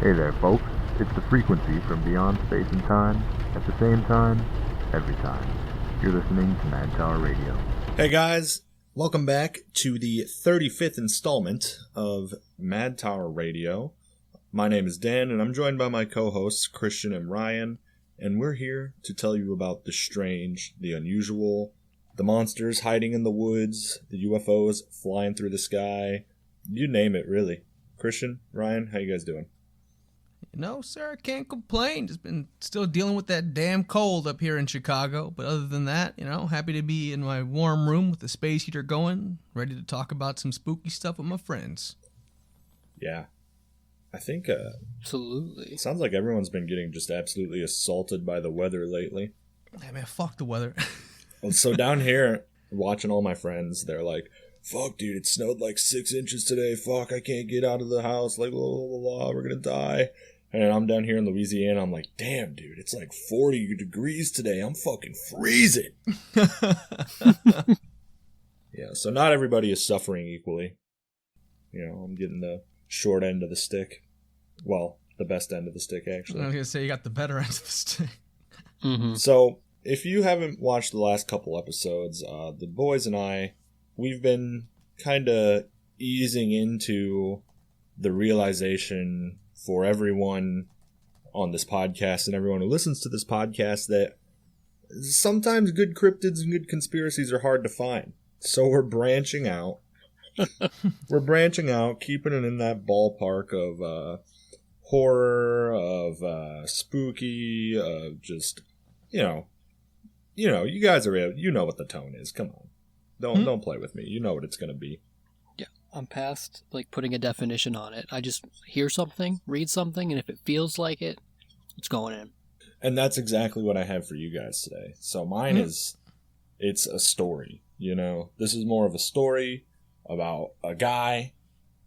Hey there, folks. It's the frequency from beyond space and time, at the same time, every time. You're listening to Mad Tower Radio. Hey guys, welcome back to the 35th installment of Mad Tower Radio. My name is Dan, and I'm joined by my co-hosts Christian and Ryan, and we're here to tell you about the strange, the unusual, the monsters hiding in the woods, the UFOs flying through the sky, you name it, really. Christian, Ryan, how you guys doing? No, sir, can't complain. Just been still dealing with that damn cold up here in Chicago. But other than that, happy to be in my warm room with the space heater going, ready to talk about some spooky stuff with my friends. Yeah. I think, absolutely. It sounds like everyone's been getting just absolutely assaulted by the weather lately. Hey, man, fuck the weather. So down here, watching all my friends, they're like, fuck, dude, it snowed like 6 inches today. Fuck, I can't get out of the house. Like, blah, blah, blah, we're gonna die. And I'm down here in Louisiana. I'm like, damn, dude, it's like 40 degrees today. I'm fucking freezing. Yeah, so not everybody is suffering equally. I'm getting the short end of the stick. Well, the best end of the stick, actually. I was going to say you got the better end of the stick. Mm-hmm. So, if you haven't watched the last couple episodes, the boys and I, we've been kind of easing into the realization for everyone on this podcast and everyone who listens to this podcast that sometimes good cryptids and good conspiracies are hard to find. So we're branching out. Keeping it in that ballpark of horror, of spooky, of just, you guys are, you know what the tone is. Come on. Don't play with me. You know what it's going to be. Yeah, I'm past putting a definition on it. I just hear something, read something, and if it feels like it, it's going in. And that's exactly what I have for you guys today. So mine is, it's a story. This is more of a story about a guy,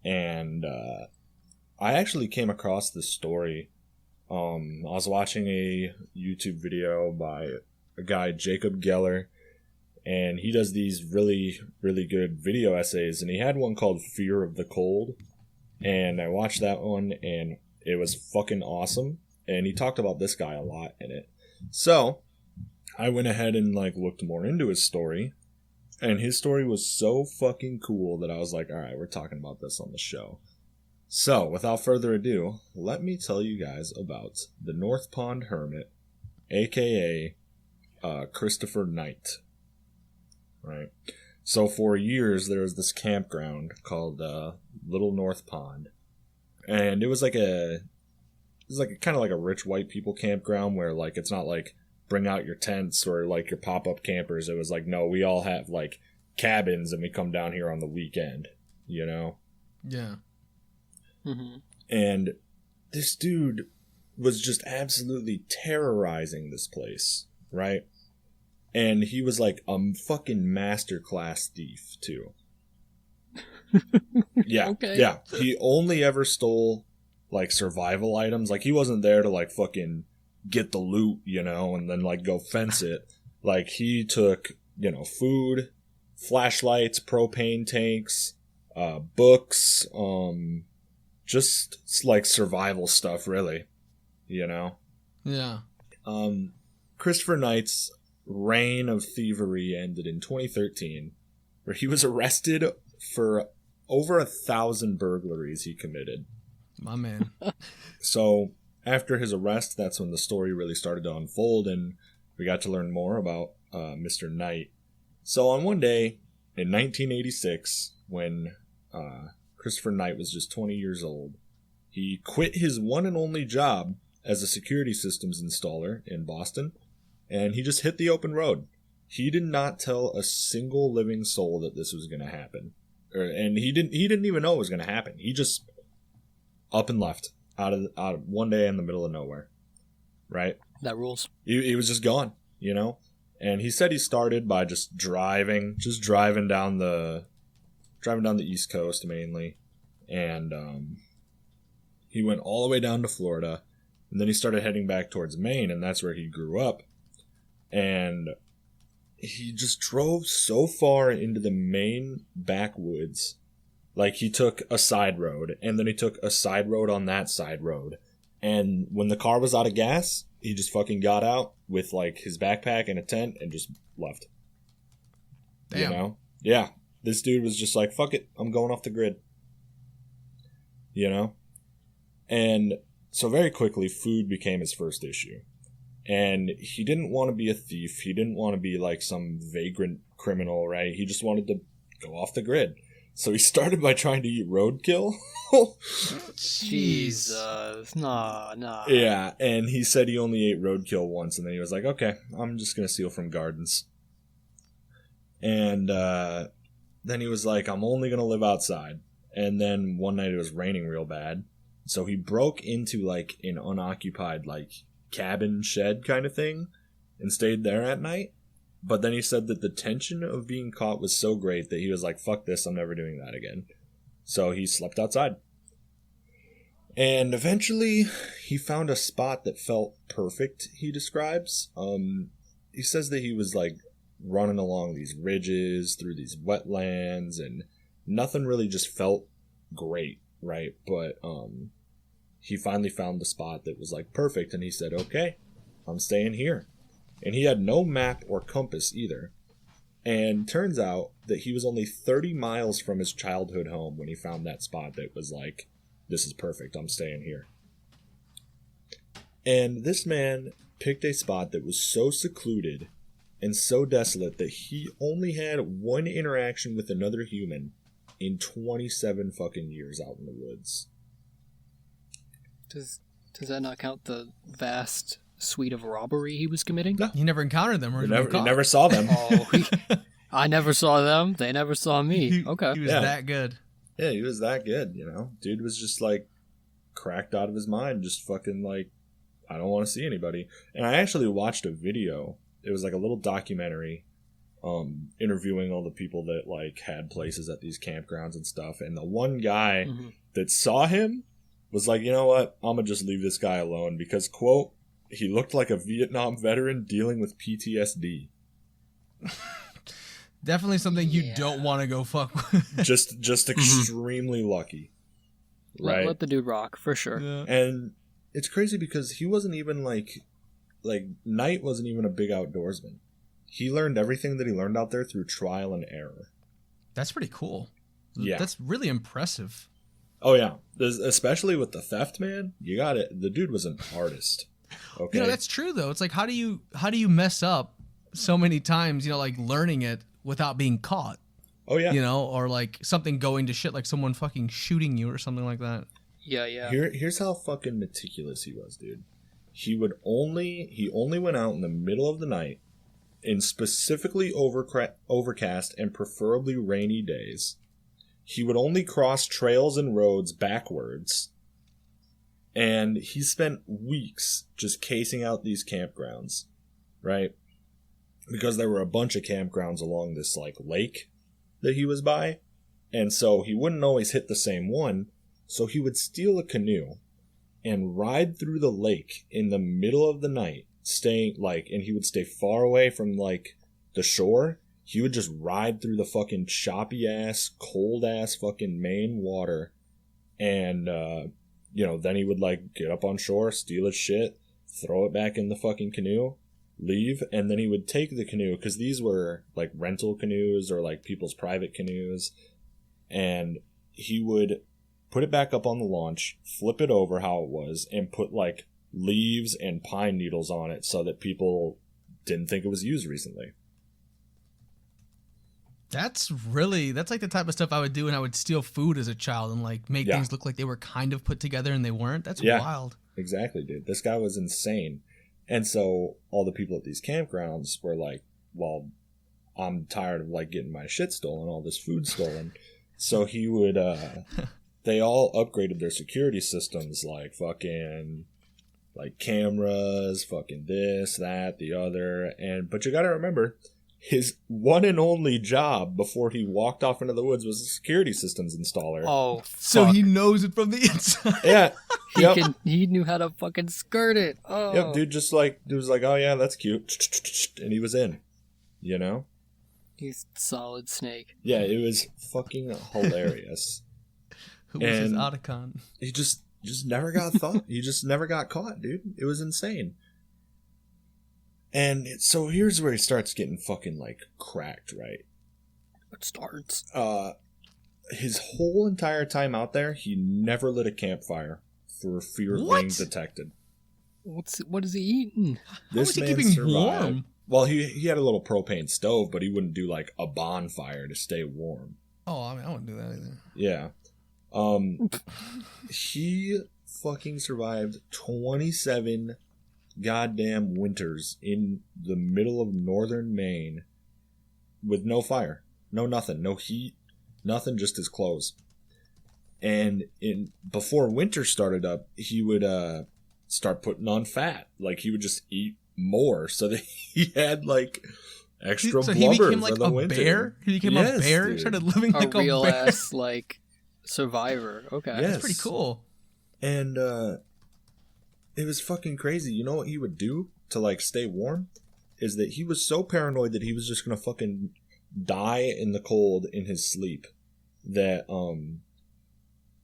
and I actually came across this story. I was watching a YouTube video by a guy, Jacob Geller, and he does these really, really good video essays, and he had one called Fear of the Cold, and I watched that one, and it was fucking awesome, and he talked about this guy a lot in it. So, I went ahead and looked more into his story, and his story was so fucking cool that I was like, alright, we're talking about this on the show. So, without further ado, let me tell you guys about the North Pond Hermit, aka Christopher Knight. Right. So for years there was this campground called Little North Pond, and it was kind of like a rich white people campground where it's not like bring out your tents or your pop-up campers. It was no, we all have cabins and we come down here on the weekend, Yeah. Mm-hmm. And this dude was just absolutely terrorizing this place, right? And he was a fucking masterclass thief, too. Yeah, okay. Yeah. He only ever stole, survival items. He wasn't there to, fucking get the loot, and then, go fence it. He took, food, flashlights, propane tanks, books, just, survival stuff, really, Yeah. Christopher Knight's reign of thievery ended in 2013, where he was arrested for over 1,000 burglaries he committed. My man. So after his arrest, that's when the story really started to unfold, and we got to learn more about Mr. Knight. So on one day in 1986, when Christopher Knight was just 20 years old, he quit his one and only job as a security systems installer in Boston, and he just hit the open road. He did not tell a single living soul that this was going to happen. And he didn't even know it was going to happen. He just up and left out of one day in the middle of nowhere. Right? That rules. He was just gone, And he said he started by just driving down the East Coast mainly. And he went all the way down to Florida, and then he started heading back towards Maine, and that's where he grew up. And he just drove so far into the Maine backwoods. He took a side road, and then he took a side road on that side road, And when the car was out of gas, he just fucking got out with like his backpack and a tent and just left. Damn. You know? Yeah. This dude was just like, fuck it, I'm going off the grid. You know? And so very quickly, food became his first issue. And he didn't want to be a thief. He didn't want to be like some vagrant criminal, right? He just wanted to go off the grid. So he started by trying to eat roadkill. Jesus. Nah. Yeah, and he said he only ate roadkill once, and then he was like, okay, I'm just going to steal from gardens. And then he was like, I'm only going to live outside. And then one night it was raining real bad. So he broke into like an unoccupied like cabin shed kind of thing and stayed there at night. But then he said that the tension of being caught was so great that he was like, fuck this, I'm never doing that again. So he slept outside. And eventually he found a spot that felt perfect, he describes. He says that he was like running along these ridges through these wetlands and nothing really just felt great, right? But he finally found the spot that was like perfect, and he said, okay, I'm staying here. And he had no map or compass either. And turns out that he was only 30 miles from his childhood home when he found that spot that was like, this is perfect, I'm staying here. And this man picked a spot that was so secluded and so desolate that he only had one interaction with another human in 27 fucking years out in the woods. Does that not count the vast suite of robbery he was committing? No. You never encountered them, or You never saw them. Oh, I never saw them. They never saw me. Okay. He was that good. Yeah, he was that good, you know? Dude was just, like, cracked out of his mind, just fucking, like, I don't want to see anybody. And I actually watched a video. It was, like, a little documentary interviewing all the people that, like, had places at these campgrounds and stuff. And the one guy that saw him was like, you know what? I'm going to just leave this guy alone because, quote, he looked like a Vietnam veteran dealing with PTSD. Definitely something you don't want to go fuck with. just extremely lucky. Right? Let the dude rock, for sure. Yeah. And it's crazy because he wasn't even like Knight wasn't even a big outdoorsman. He learned everything that he learned out there through trial and error. That's pretty cool. Yeah. That's really impressive. Oh yeah. Especially with the theft, man. You got it. The dude was an artist. Okay. You know, that's true though. It's like how do you mess up so many times, you know, like learning it without being caught? Oh yeah. You know, or like something going to shit, like someone fucking shooting you or something like that. Yeah. Here's how fucking meticulous he was, dude. He only went out in the middle of the night in specifically overcast and preferably rainy days. He would only cross trails and roads backwards. And he spent weeks just casing out these campgrounds, right? Because there were a bunch of campgrounds along this like lake that he was by. And so he wouldn't always hit the same one. So he would steal a canoe and ride through the lake in the middle of the night, and he would stay far away from like the shore. He would just ride through the fucking choppy ass, cold ass fucking Maine water. And, then he would like get up on shore, steal his shit, throw it back in the fucking canoe, leave, and then he would take the canoe, because these were like rental canoes or like people's private canoes, and he would put it back up on the launch, flip it over how it was, and put like leaves and pine needles on it so that people didn't think it was used recently. That's like the type of stuff I would do when I would steal food as a child and like make things look like they were kind of put together and they weren't. That's wild. Exactly, dude. This guy was insane. And so all the people at these campgrounds were like, well, I'm tired of like getting my shit stolen, all this food stolen. So he would, they all upgraded their security systems, like fucking, like cameras, fucking this, that, the other. But you gotta remember, his one and only job before he walked off into the woods was a security systems installer. Oh, fuck. So he knows it from the inside. Yeah. He knew how to fucking skirt it. Oh. Yep, dude was like, oh yeah, that's cute. And he was in, you know? He's solid snake. Yeah, it was fucking hilarious. Who was his Otacon? He just just never got thought. He just never got caught, dude. It was insane. And so here's where he starts getting fucking like cracked, right? It starts. His whole entire time out there, he never lit a campfire for fear of being detected. What is he eating? How is he keeping warm? Well, he had a little propane stove, but he wouldn't do like a bonfire to stay warm. Oh, I mean, I wouldn't do that either. Yeah. He fucking survived 27 goddamn winters in the middle of northern Maine with no fire, no nothing, no heat, nothing, just his clothes. And before winter started up, he would start putting on fat. Like, he would just eat more so that he had like extra so blubber he became like for the a winter. bear? He became a bear? Dude. Started living like a real bear? ass like survivor. Okay. Yes. That's pretty cool. And it was fucking crazy. You know what he would do to like stay warm? Is that he was so paranoid that he was just gonna fucking die in the cold in his sleep. That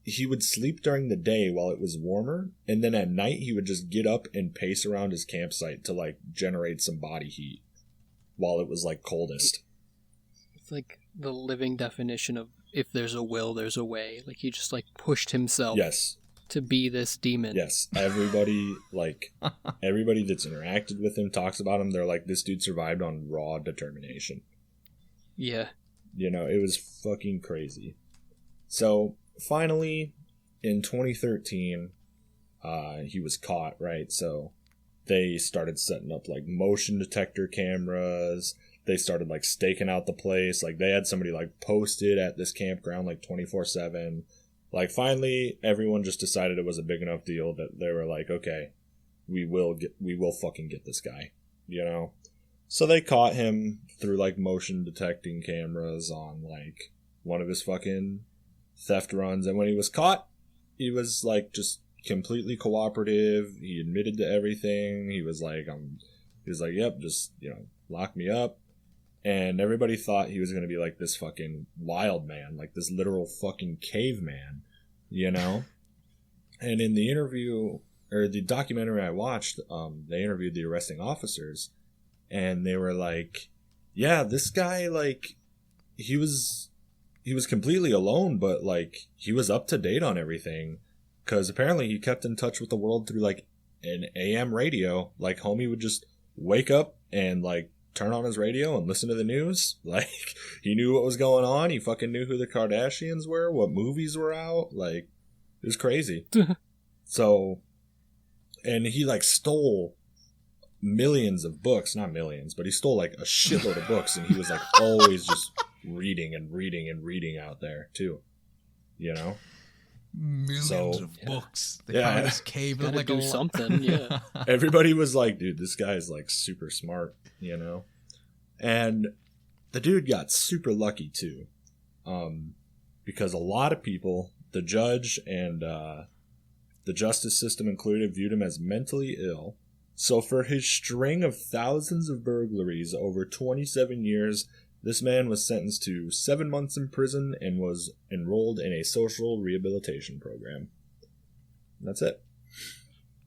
he would sleep during the day while it was warmer, and then at night he would just get up and pace around his campsite to like generate some body heat while it was like coldest. It's like the living definition of if there's a will, there's a way. Like, he just like pushed himself to be this demon. Yes. Everybody everybody that's interacted with him talks about him. They're like, this dude survived on raw determination. Yeah. You know, it was fucking crazy. So finally, in 2013, he was caught, right? So they started setting up like motion detector cameras. They started like staking out the place. Like, they had somebody like posted at this campground like 24/7. Like, finally, everyone just decided it was a big enough deal that they were like, okay, we will fucking get this guy, you know? So they caught him through like motion detecting cameras on like one of his fucking theft runs. And when he was caught, he was like just completely cooperative. He admitted to everything. He was like, yep, just, you know, lock me up. And everybody thought he was going to be like this fucking wild man, like this literal fucking caveman, you know? And in the interview, or the documentary I watched, they interviewed the arresting officers, and they were like, yeah, this guy, like, he was completely alone, but like, he was up to date on everything, because apparently he kept in touch with the world through like an AM radio. Like, homie would just wake up and like turn on his radio and listen to the news. Like, he knew what was going on. He fucking knew who the Kardashians were, what movies were out. Like, it was crazy. So, and he like stole millions of books, not millions, but he stole like a shitload of books, and he was like always just reading and reading and reading out there too, you know? Millions of books. They yeah, found this cave and like do something. Yeah. Everybody was like, dude, this guy's like super smart, you know? And the dude got super lucky too, because a lot of people, the judge and the justice system included, viewed him as mentally ill. So for his string of thousands of burglaries over 27 years, this man was sentenced to 7 months in prison and was enrolled in a social rehabilitation program. And that's it.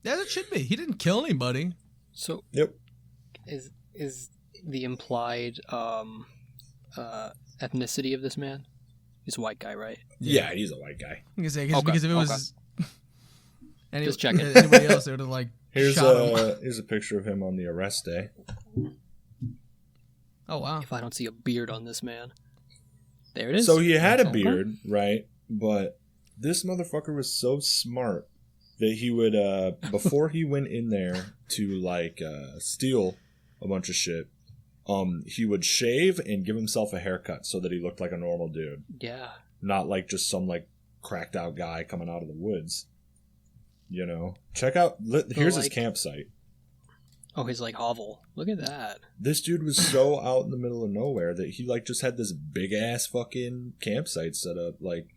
Yeah, it should be. He didn't kill anybody. So, yep. Is the implied ethnicity of this man? He's a white guy, right? Yeah, he's a white guy. I guess because if it was just checking. Anybody else, they would have like shot him. Here's a picture of him on the arrest day. Oh, wow. If I don't see a beard on this man. There it is. So he had a beard, right? But this motherfucker was so smart that he would, before he went in there to, like, steal a bunch of shit, he would shave and give himself a haircut so that he looked like a normal dude. Yeah. Not like just some, like, cracked out guy coming out of the woods. You know? Check out, here's his campsite. Oh, his like hovel. Look at that. This dude was so out in the middle of nowhere that he like just had this big ass fucking campsite set up. Like,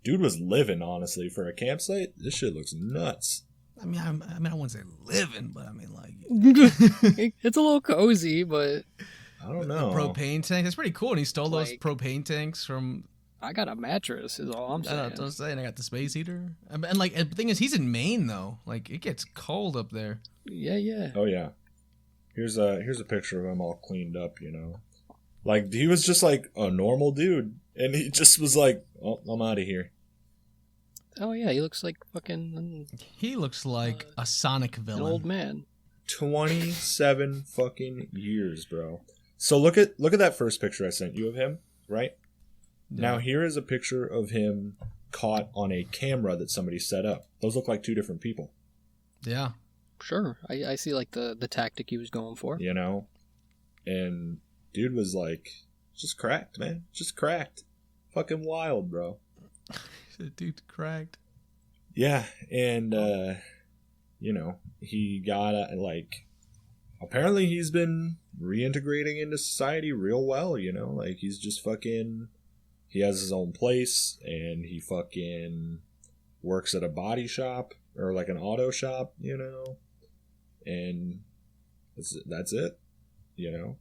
dude was living, honestly, for a campsite. This shit looks nuts. I mean, I wouldn't say living, but I mean, like, it's a little cozy, but I don't know. Propane tank. That's pretty cool. And he stole those propane tanks from I got a mattress, is all I'm saying. That's what I'm saying. I got the space heater. And like, the thing is, he's in Maine though. Like, it gets cold up there. Yeah. Oh yeah. Here's a picture of him all cleaned up, you know. Like, he was just like a normal dude, and he just was like, "Oh, I'm out of here." Oh yeah, he looks like fucking He looks like a Sonic an villain. old man. 27 fucking years, bro. So look at that first picture I sent you of him, right? Yeah. Now here is a picture of him caught on a camera that somebody set up. Those look like two different people. Yeah. Sure, I see like the tactic he was going for. You know? And dude was like, just cracked, man. Just cracked. Fucking wild, bro. Dude cracked. Yeah, and, you know, he got, like, apparently he's been reintegrating into society real well, you know? Like, he's just fucking, he has his own place, and he fucking works at a body shop, or like an auto shop, you know? And that's it, you know?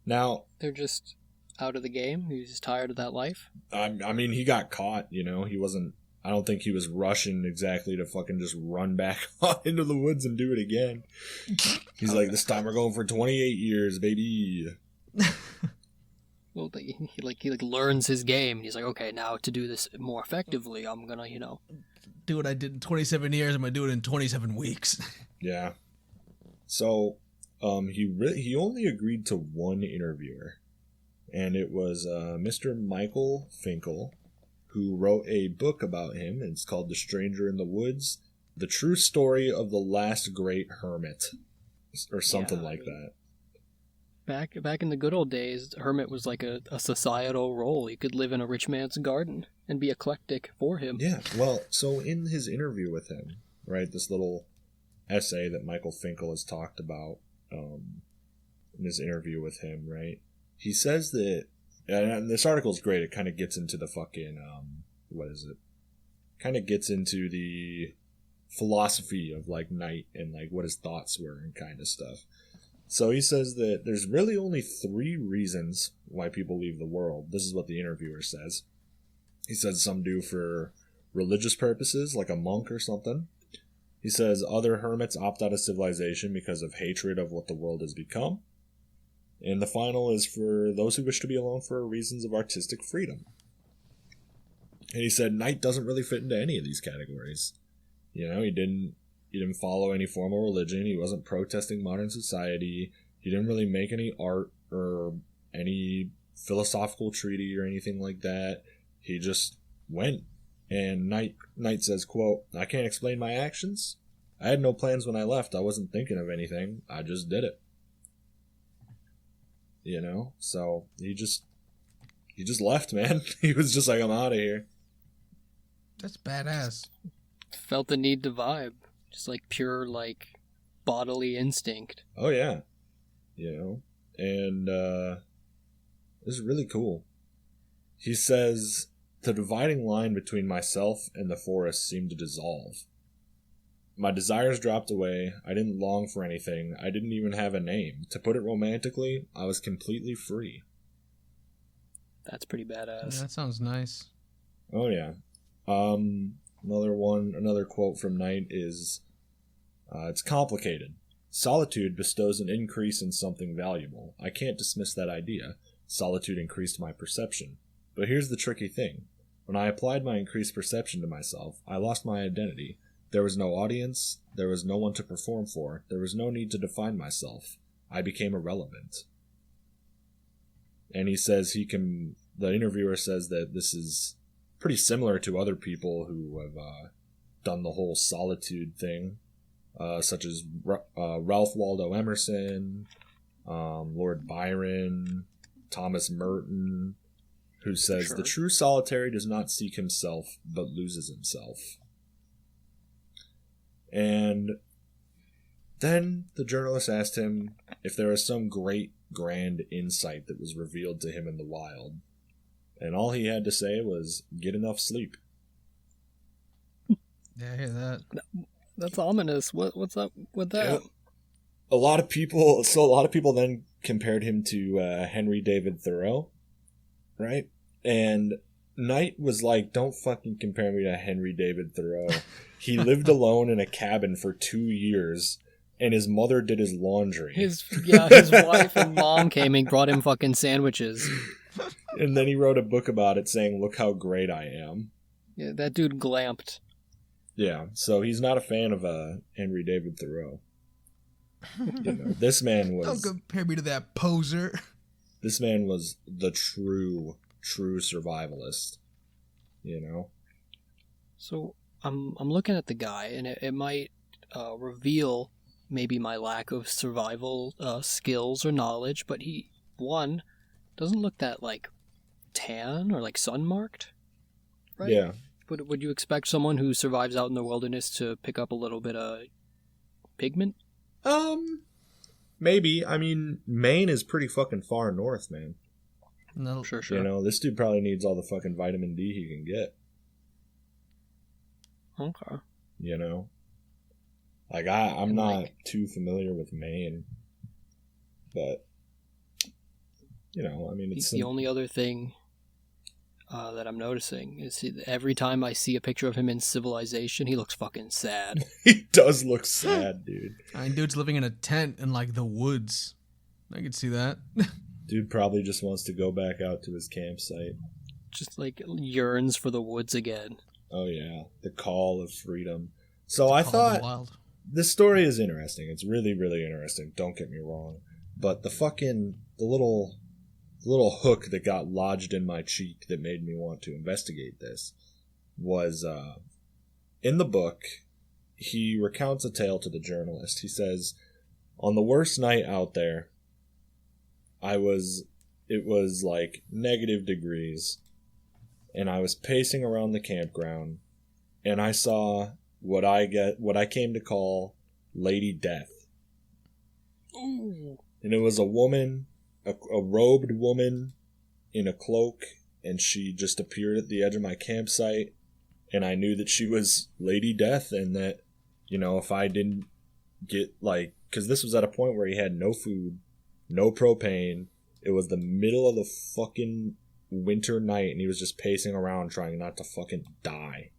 Now, They're just out of the game. He was just tired of that life. I mean, he got caught, you know? He wasn't, I don't think he was rushing exactly to fucking just run back into the woods and do it again. He's like, this time we're going for 28 years, baby. Well, he learns his game. And he's like, okay, now to do this more effectively, I'm gonna, Do what I did in 27 years. I'm gonna do it in 27 weeks. Yeah. So, he only agreed to one interviewer, and it was Mr. Michael Finkel, who wrote a book about him. It's called The Stranger in the Woods: The True Story of the Last Great Hermit, or something like that. Back in the good old days, Hermit was like a societal role. He could live in a rich man's garden and be eclectic for him. Yeah, well, so in his interview with him, right, this little essay that Michael Finkel has talked about in his interview with him, right, he says that, and this article is great, it kind of gets into the fucking, kind of gets into the philosophy of, like, Knight and, like, what his thoughts were and kind of stuff. So he says that there's really only 3 reasons why people leave the world. This is what the interviewer says. He says some do for religious purposes, like a monk or something. He says other hermits opt out of civilization because of hatred of what the world has become. And the final is for those who wish to be alone for reasons of artistic freedom. And he said Knight doesn't really fit into any of these categories. You know, he didn't follow any formal religion. He wasn't protesting modern society. He didn't really make any art or any philosophical treatise or anything like that. He just went. And Knight says, quote, "I can't explain my actions. I had no plans when I left. I wasn't thinking of anything. I just did it." You know? So he just left, man. He was just like, I'm out of here. That's badass. Felt the need to vibe. Just like pure, like, bodily instinct. Oh, yeah. You know? And, this is really cool. He says, "The dividing line between myself and the forest seemed to dissolve. My desires dropped away. I didn't long for anything. I didn't even have a name. To put it romantically, I was completely free." That's pretty badass. Yeah, that sounds nice. Oh, yeah. Another quote from Knight is, "It's complicated. Solitude bestows an increase in something valuable. I can't dismiss that idea. Solitude increased my perception. But here's the tricky thing. When I applied my increased perception to myself, I lost my identity. There was no audience. There was no one to perform for. There was no need to define myself. I became irrelevant." And he says the interviewer says that this is pretty similar to other people who have done the whole solitude thing, such as Ralph Waldo Emerson, Lord Byron, Thomas Merton, who says, Sure. "The true solitary does not seek himself, but loses himself." And then the journalist asked him if there was some great, grand insight that was revealed to him in the wild. And all he had to say was, "Get enough sleep." Yeah, I hear that. That's ominous. What's up with that? Yeah. A lot of people then compared him to Henry David Thoreau, right? And Knight was like, don't fucking compare me to Henry David Thoreau. He lived alone in a cabin for 2 years, and his mother did his laundry. His wife and mom came and brought him fucking sandwiches. And then he wrote a book about it saying, look how great I am. Yeah, that dude glamped. Yeah, so he's not a fan of Henry David Thoreau. You know, this man was... Don't compare me to that poser. This man was the true survivalist, you know? So I'm looking at the guy, and it might reveal maybe my lack of survival skills or knowledge, but he, one, doesn't look that, like, tan or, like, sun-marked, right? Yeah. Would you expect someone who survives out in the wilderness to pick up a little bit of pigment? Maybe. I mean, Maine is pretty fucking far north, man. No, Sure. You know, this dude probably needs all the fucking vitamin D he can get. Okay. You know? Like, I'm not too familiar with Maine. But, you know, I mean, it's... The only other thing that I'm noticing is every time I see a picture of him in Civilization, he looks fucking sad. He does look sad, dude. I mean, dude's living in a tent in, like, the woods. I could see that. Dude probably just wants to go back out to his campsite. Just, like, yearns for the woods again. Oh, yeah. The call of freedom. So I thought... Wild. This story is interesting. It's really, really interesting. Don't get me wrong. But the little hook that got lodged in my cheek that made me want to investigate this was, in the book, he recounts a tale to the journalist. He says, on the worst night out there, it was like negative degrees, and I was pacing around the campground, and I saw what I came to call Lady Death. Ooh. And it was a woman, a robed woman in a cloak, and she just appeared at the edge of my campsite, and I knew that she was Lady Death, and that, you know, if I didn't get, like, because this was at a point where he had no food, no propane, it was the middle of the fucking winter night, and he was just pacing around trying not to fucking die.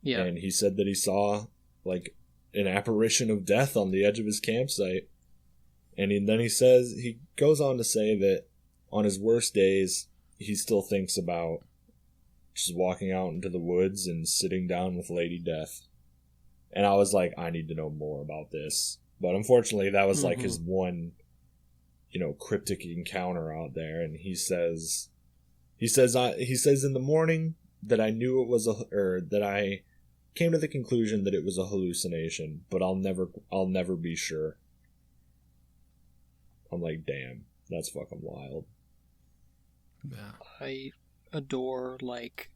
Yeah. And he said that he saw, like, an apparition of death on the edge of his campsite. And then he goes on to say that on his worst days, he still thinks about just walking out into the woods and sitting down with Lady Death. And I was like, I need to know more about this. But unfortunately, that was like his one, you know, cryptic encounter out there. And he says in the morning that I knew it was that I came to the conclusion that it was a hallucination, but I'll never be sure. I'm like, damn, that's fucking wild. Yeah. I adore, like,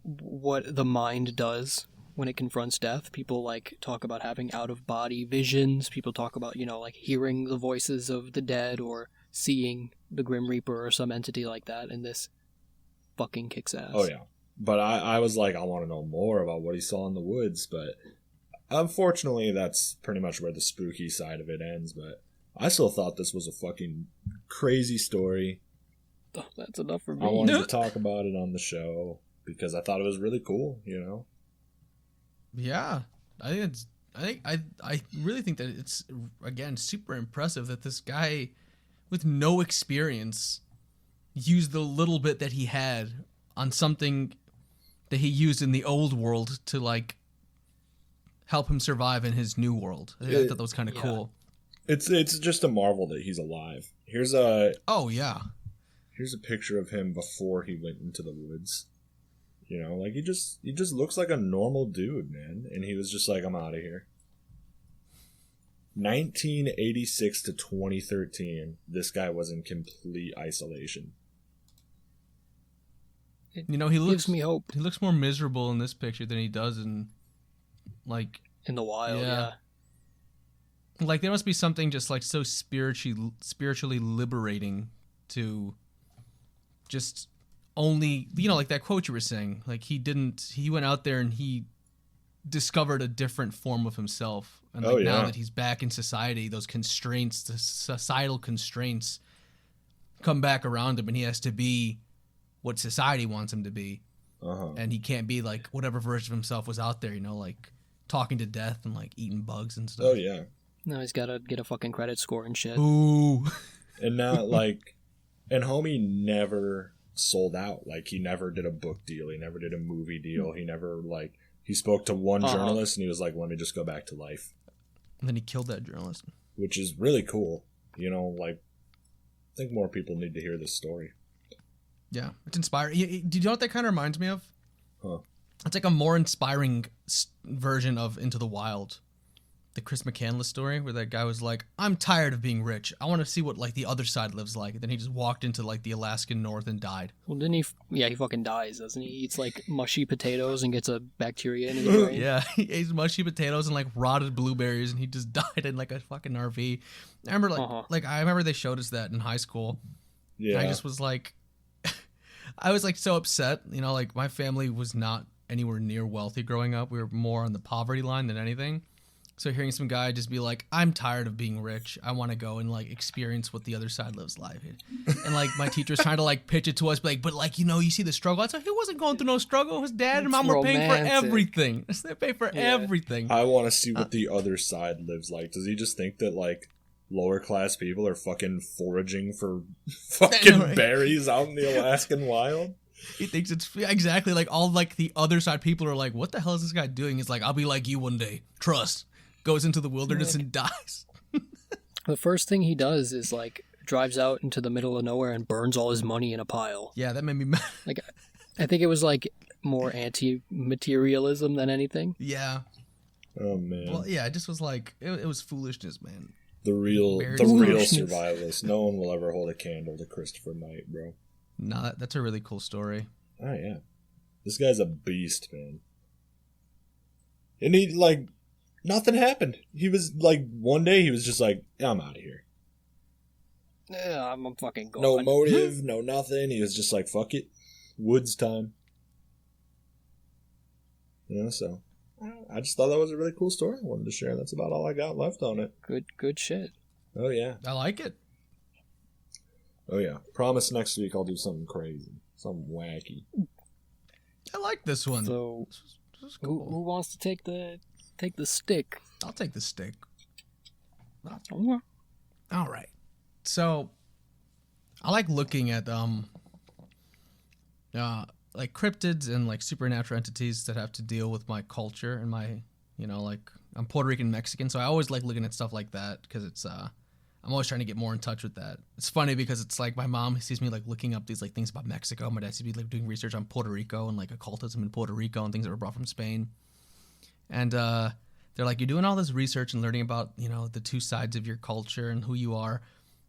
what the mind does when it confronts death. People, like, talk about having out-of-body visions. People talk about, you know, like, hearing the voices of the dead or seeing the Grim Reaper or some entity like that, and this fucking kicks ass. Oh, yeah. But I was like, I want to know more about what he saw in the woods, but unfortunately, that's pretty much where the spooky side of it ends, but I still thought this was a fucking crazy story. Oh, that's enough for me. I wanted to talk about it on the show because I thought it was really cool, you know? Yeah. I really think that it's, again, super impressive that this guy with no experience used the little bit that he had on something that he used in the old world to, like, help him survive in his new world. I thought that was kind of cool. It's just a marvel that he's alive. Here's Oh, yeah. Here's a picture of him before he went into the woods. You know, like, he just looks like a normal dude, man. And he was just like, I'm out of here. 1986 to 2013, this guy was in complete isolation. You know, he looks, gives me hope. He looks more miserable in this picture than he does in, like... In the wild, yeah. Like, there must be something just, like, so spiritually liberating to just only... You know, like that quote you were saying. Like, he went out there and he discovered a different form of himself. And, like, now that he's back in society, those constraints, the societal constraints, come back around him, and he has to be what society wants him to be. Uh-huh. And he can't be like whatever version of himself was out there, like talking to death and like eating bugs and stuff. Oh yeah. No, he's got to get a fucking credit score and shit. Ooh. And now like, and homie never sold out. Like he never did a book deal. He never did a movie deal. He never like, he spoke to one journalist and he was like, let me just go back to life. And then he killed that journalist. Which is really cool. Like, I think more people need to hear this story. Yeah, it's inspiring. Do you know what that kind of reminds me of? Huh. It's like a more inspiring version of Into the Wild. The Chris McCandless story where that guy was like, I'm tired of being rich. I want to see what like the other side lives like. And then he just walked into like the Alaskan North and died. Well, didn't he? Yeah, he fucking dies, doesn't he? He eats like mushy potatoes and gets a bacteria in his brain. Yeah, he ate mushy potatoes and like rotted blueberries and he just died in like a fucking RV. I remember I remember they showed us that in high school. Yeah. I just was like, I was like so upset. Like my family was not anywhere near wealthy growing up. We were more on the poverty line than anything. So hearing some guy just be like, I'm tired of being rich. I want to go and like experience what the other side lives like. And like my teacher was trying to like pitch it to us, but you see the struggle. I said, he wasn't going through no struggle. His dad and mom were paying for everything. They pay for everything. I want to see what the other side lives like. Does he just think that like lower class people are fucking foraging for fucking berries out in the Alaskan wild? He thinks it's exactly like all like the other side people are like, what the hell is this guy doing? He's like, I'll be like you one day. Trust. Goes into the wilderness and dies. The first thing he does is like drives out into the middle of nowhere and burns all his money in a pile. Yeah, that made me mad. Like, I think it was like more anti-materialism than anything. Yeah. Oh man. Well, yeah, it just was like it was foolishness, man. The real survivalist. No one will ever hold a candle to Christopher Knight, bro. Nah, that's a really cool story. Oh yeah, this guy's a beast, man. And he like. Nothing happened. He was like, one day he was just like, I'm out of here. Yeah, I'm fucking going. No motive, no nothing. He was just like, fuck it. Woods time. So I just thought that was a really cool story. I wanted to share. That's about all I got left on it. Good shit. Oh, yeah. I like it. Oh, yeah. Promise next week I'll do something crazy. Something wacky. I like this one. So, this is cool. who wants to take the stick? I'll take the stick. Okay. All right. So, I like looking at like cryptids and like supernatural entities that have to deal with my culture and my, like I'm Puerto Rican Mexican, so I always like looking at stuff like that because it's I'm always trying to get more in touch with that. It's funny because it's like my mom sees me like looking up these like things about Mexico. My dad sees me like doing research on Puerto Rico and like occultism in Puerto Rico and things that were brought from Spain. And they're like, you're doing all this research and learning about, the two sides of your culture and who you are,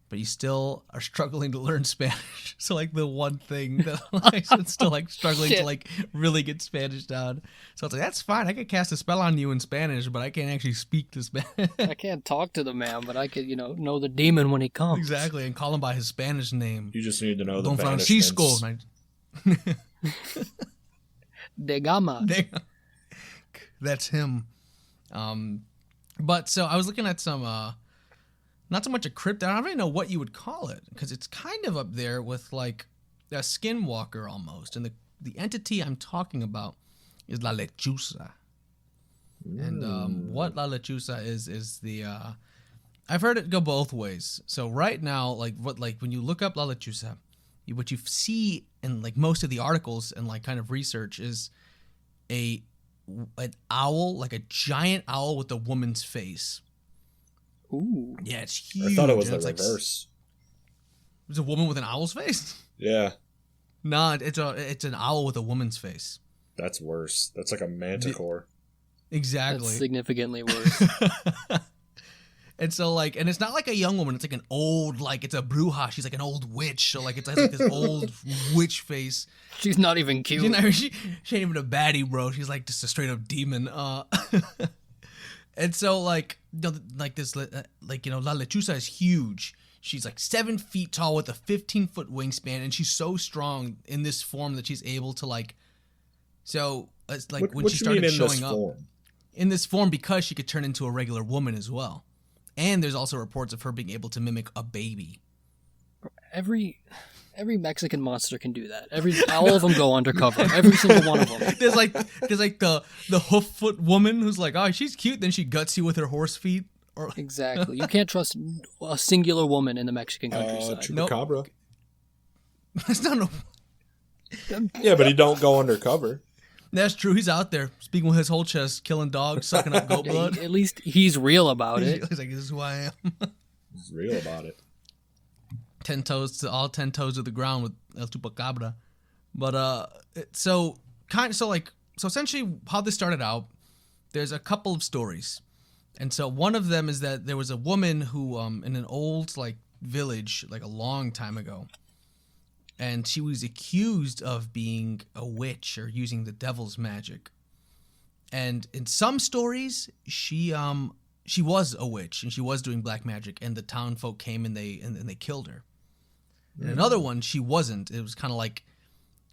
but you still are struggling to learn Spanish. So, like, the one thing that I'm still, like, struggling to, like, really get Spanish down. So it's like, that's fine. I could cast a spell on you in Spanish, but I can't actually speak the Spanish. I can't talk to the man, but I could, know the demon when he comes. Exactly, and call him by his Spanish name. You just need to know the Don Francisco. De Gama. That's him. But so I was looking at some, not so much a cryptid. I don't really know what you would call it because it's kind of up there with like a skinwalker almost. And the entity I'm talking about is La Lechuza. And what La Lechuza is the I've heard it go both ways. So right now, like when you look up La Lechuza, what you see in like most of the articles and like kind of research is an owl, like a giant owl with a woman's face. Ooh. Yeah, it's huge. I thought it was the reverse. Like, it's a woman with an owl's face? Yeah. Nah, it's an owl with a woman's face. That's worse. That's like a manticore. Exactly. That's significantly worse. And so, like, and it's not like a young woman. It's like an old, like, it's a bruja. She's like an old witch. So, like, it's like this old witch face. She's not even cute. She ain't even a baddie, bro. She's like just a straight up demon. And so, like, like this, like, La Lechuza is huge. She's like 7 feet tall with a 15-foot wingspan, and she's so strong in this form that she's able to, like, so it's like when she started showing up in this form because she could turn into a regular woman as well. And there's also reports of her being able to mimic a baby. Every Every Mexican monster can do that. All of them go undercover. Every single one of them. There's like the hoof foot woman who's like, oh, she's cute. Then she guts you with her horse feet. Or Exactly. You can't trust a singular woman in the Mexican countryside. Chupacabra. That's not no. Yeah, but he don't go undercover. That's true. He's out there speaking with his whole chest, killing dogs, sucking up goat blood. At least he's real about it. He's like, this is who I am. He's real about it. 10 toes to the ground with El Chupacabra. But so essentially how this started out, there's a couple of stories. And so one of them is that there was a woman who in an old like village like a long time ago, and she was accused of being a witch or using the devil's magic. And in some stories, she was a witch and she was doing black magic, and the town folk came and they killed her. In another one, she wasn't. It was kind of like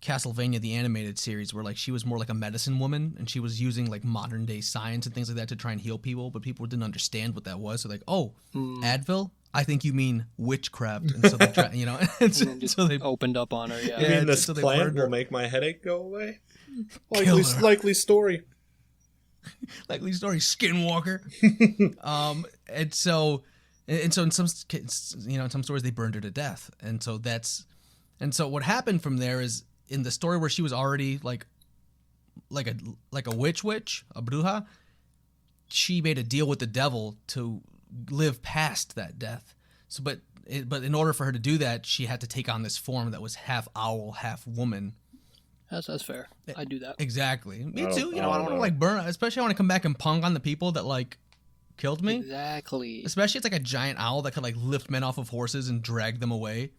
Castlevania, the animated series, where like she was more like a medicine woman and she was using like modern day science and things like that to try and heal people, but people didn't understand what that was. So like, oh, Advil? I think you mean witchcraft. And so they try, and so they opened up on her. Yeah. You mean this so they plant burned her. will make my headache go away? Kill her. Likely story. Likely story, Skinwalker. And so in some in some stories they burned her to death. And so what happened from there is, in the story where she was already like a witch, a bruja, she made a deal with the devil to live past that death. So, but in order for her to do that, she had to take on this form that was half owl, half woman. That's fair. I do that. Exactly. Me I too. don't I don't want to like burn, especially I want to come back and punk on the people that like killed me. Exactly. Especially it's like a giant owl that could like lift men off of horses and drag them away.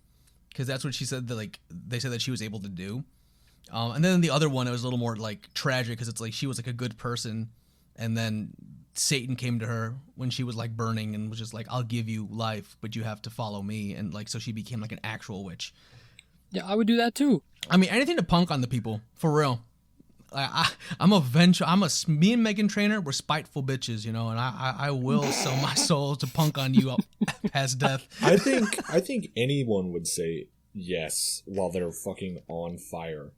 Because that's what she said that like they said that she was able to do. And then the other one, it was a little more like tragic because it's like she was like a good person, and then Satan came to her when she was like burning and was just like, I'll give you life, but you have to follow me. And like so she became like an actual witch. Yeah, I would do that too. I mean, anything to punk on the people, for real. Me and Megan Trainor, we're spiteful bitches, and I will sell my soul to punk on you up past death. I think anyone would say yes while they're fucking on fire.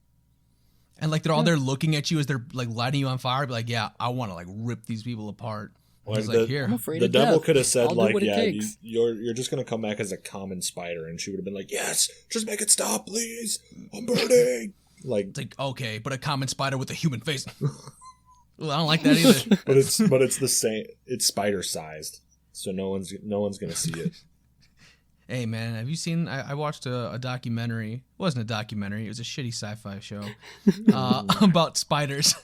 And like they're all there looking at you as they're like lighting you on fire. Be like, yeah, I want to like rip these people apart. Like like, here, I'm afraid the of devil death. could have said I'll like, do what it yeah, takes. you're just gonna come back as a common spider, and she would have been like, yes, just make it stop, please. I'm burning. Like, it's like, okay, but a common spider with a human face. Well, I don't like that either. but it's the same. It's spider sized, so no one's gonna see it. Hey man, have you seen? I watched a documentary. It wasn't a documentary. It was a shitty sci-fi show about spiders.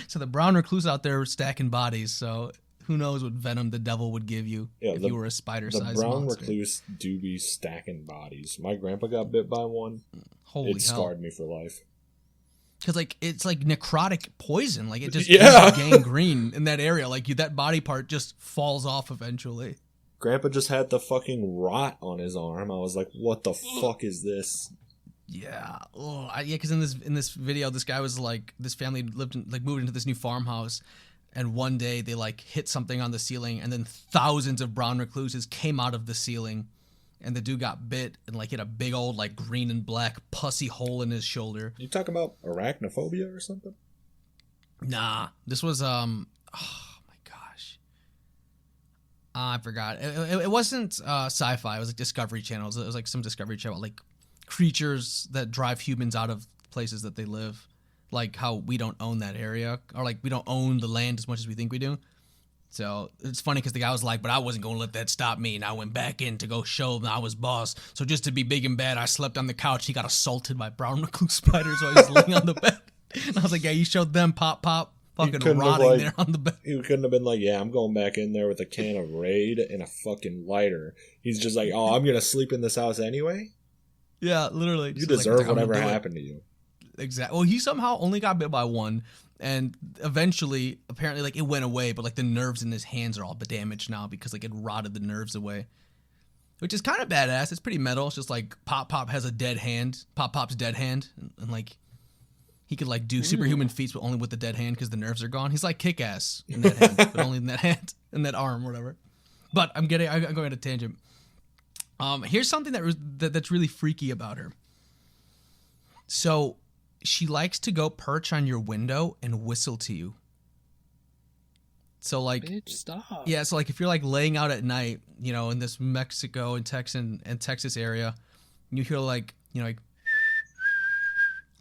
So the brown recluse out there stacking bodies. So who knows what venom the devil would give you if you were a spider-sized The brown monster. recluse do be stacking bodies. My grandpa got bit by one. Holy It hell! scarred me for life. Because like it's like necrotic poison. Like it just Yeah. gives you gangrene in that area. Like that body part just falls off eventually. Grandpa just had the fucking rot on his arm. I was like, what the fuck is this? Yeah, because in this video, this guy was like, this family moved into this new farmhouse, and one day they like hit something on the ceiling, and then thousands of brown recluses came out of the ceiling, and the dude got bit and like hit a big old like green and black pussy hole in his shoulder. You talking about arachnophobia or something? Nah, this was oh my gosh, I forgot. It wasn't sci-fi. It was like Discovery Channel. It was like some Discovery Channel like creatures that drive humans out of places that they live, like how we don't own that area, or like we don't own the land as much as we think we do. So it's funny because the guy was like, but I wasn't going to let that stop me, and I went back in to go show them I was boss. So just to be big and bad, I slept on the couch. He got assaulted by brown recluse spiders while he was laying on the bed. And I was like, yeah, you showed them pop fucking rotting there on the bed. He couldn't have been like, yeah, I'm going back in there with a can of Raid and a fucking lighter. He's just like, oh, I'm going to sleep in this house anyway? Yeah, literally. You So, deserve I'm gonna whatever do it. happened to you. Exactly. Well, he somehow only got bit by one, and eventually, apparently, like it went away, but like the nerves in his hands are all damaged now because like it rotted the nerves away, which is kind of badass. It's pretty metal. It's just like Pop has a dead hand, Pop's dead hand, and like he could like do superhuman feats, but only with the dead hand because the nerves are gone. He's like Kick-Ass in that hand, but only in that hand, in that arm, whatever. But I'm going on a tangent. Here's something that's really freaky about her. So she likes to go perch on your window and whistle to you. So like, Bitch, stop. yeah. So like, if you're like laying out at night, you know, in this Mexico and Texas area, you hear like, you know,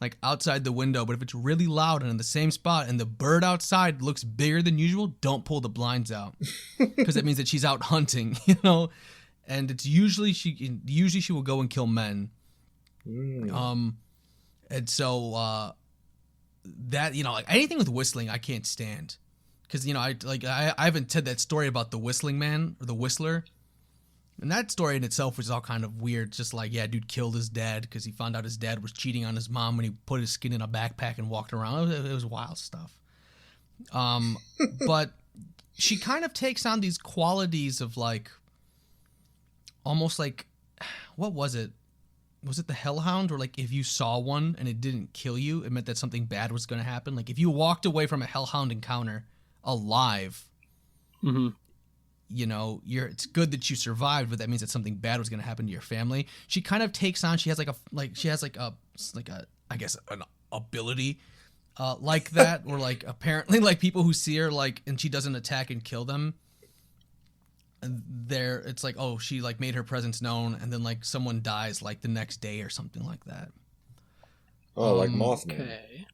like outside the window. But if it's really loud and in the same spot, and the bird outside looks bigger than usual, don't pull the blinds out, because that means that she's out hunting. You know, and it's usually she will go and kill men. And so that, you know, like anything with whistling, I can't stand. Because, you know, I haven't said that story about the whistling man or the whistler. And that story in itself was all kind of weird. Just like, yeah, dude killed his dad because he found out his dad was cheating on his mom when he put his skin in a backpack and walked around. It was wild stuff. But she kind of takes on these qualities of like, almost like, what was it? Was it the hellhound? Or like, if you saw one and it didn't kill you, it meant that something bad was going to happen. Like if you walked away from a hellhound encounter alive, you know, it's good that you survived, but that means that something bad was going to happen to your family. She kind of takes on, she has a I guess an ability like that, or like apparently like people who see her like, and she doesn't attack and kill them, and it's like, oh, she like made her presence known, and then like someone dies like the next day or something like that. Oh, like Mothman. Okay.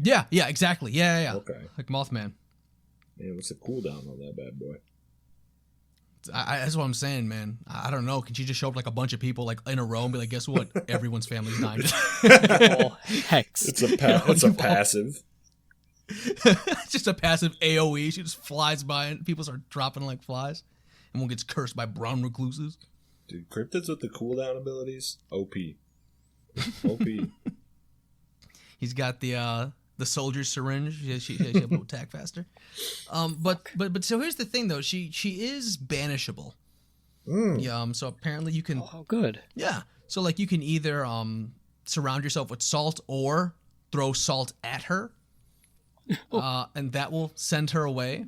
Yeah, exactly. Yeah. Okay. Like Mothman. Man, what's the cooldown on that bad boy? That's what I'm saying, man. I don't know. Can she just show up like a bunch of people like in a row and be like, guess what? Everyone's family's dying. All hexed. It's a passive. It's just a passive AoE. She just flies by and people start dropping like flies. And one gets cursed by brown recluses. Dude, cryptids with the cooldown abilities, OP. OP. He's got the soldier syringe. She able to attack faster. But so here's the thing though. She is banishable. So apparently you can. Oh, good. Yeah. So like you can either surround yourself with salt or throw salt at her, and that will send her away.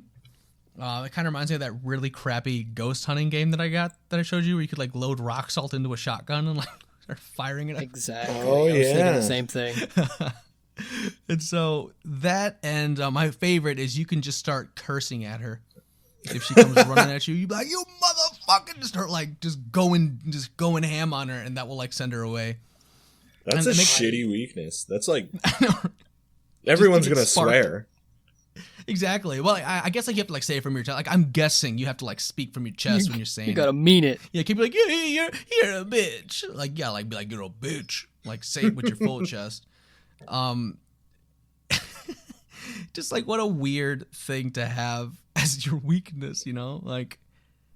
It kind of reminds me of that really crappy ghost hunting game that I showed you, where you could like load rock salt into a shotgun and like start firing it. Exactly. Oh, I was thinking yeah. the same thing. And so that, and my favorite is you can just start cursing at her. If she comes running at you, you be like, "You motherfucker!" Just start like just going ham on her, and that will like send her away. That's And a it makes- shitty weakness. That's like everyone's gonna swear. Exactly. Well, I guess like you have to like say it from your chest. Like I'm guessing you have to like speak from your chest when you're saying You gotta mean it. Yeah, keep like you're a bitch. Like yeah, like be like you're a bitch. Like say it with your full chest. Just like what a weird thing to have as your weakness, you know? Like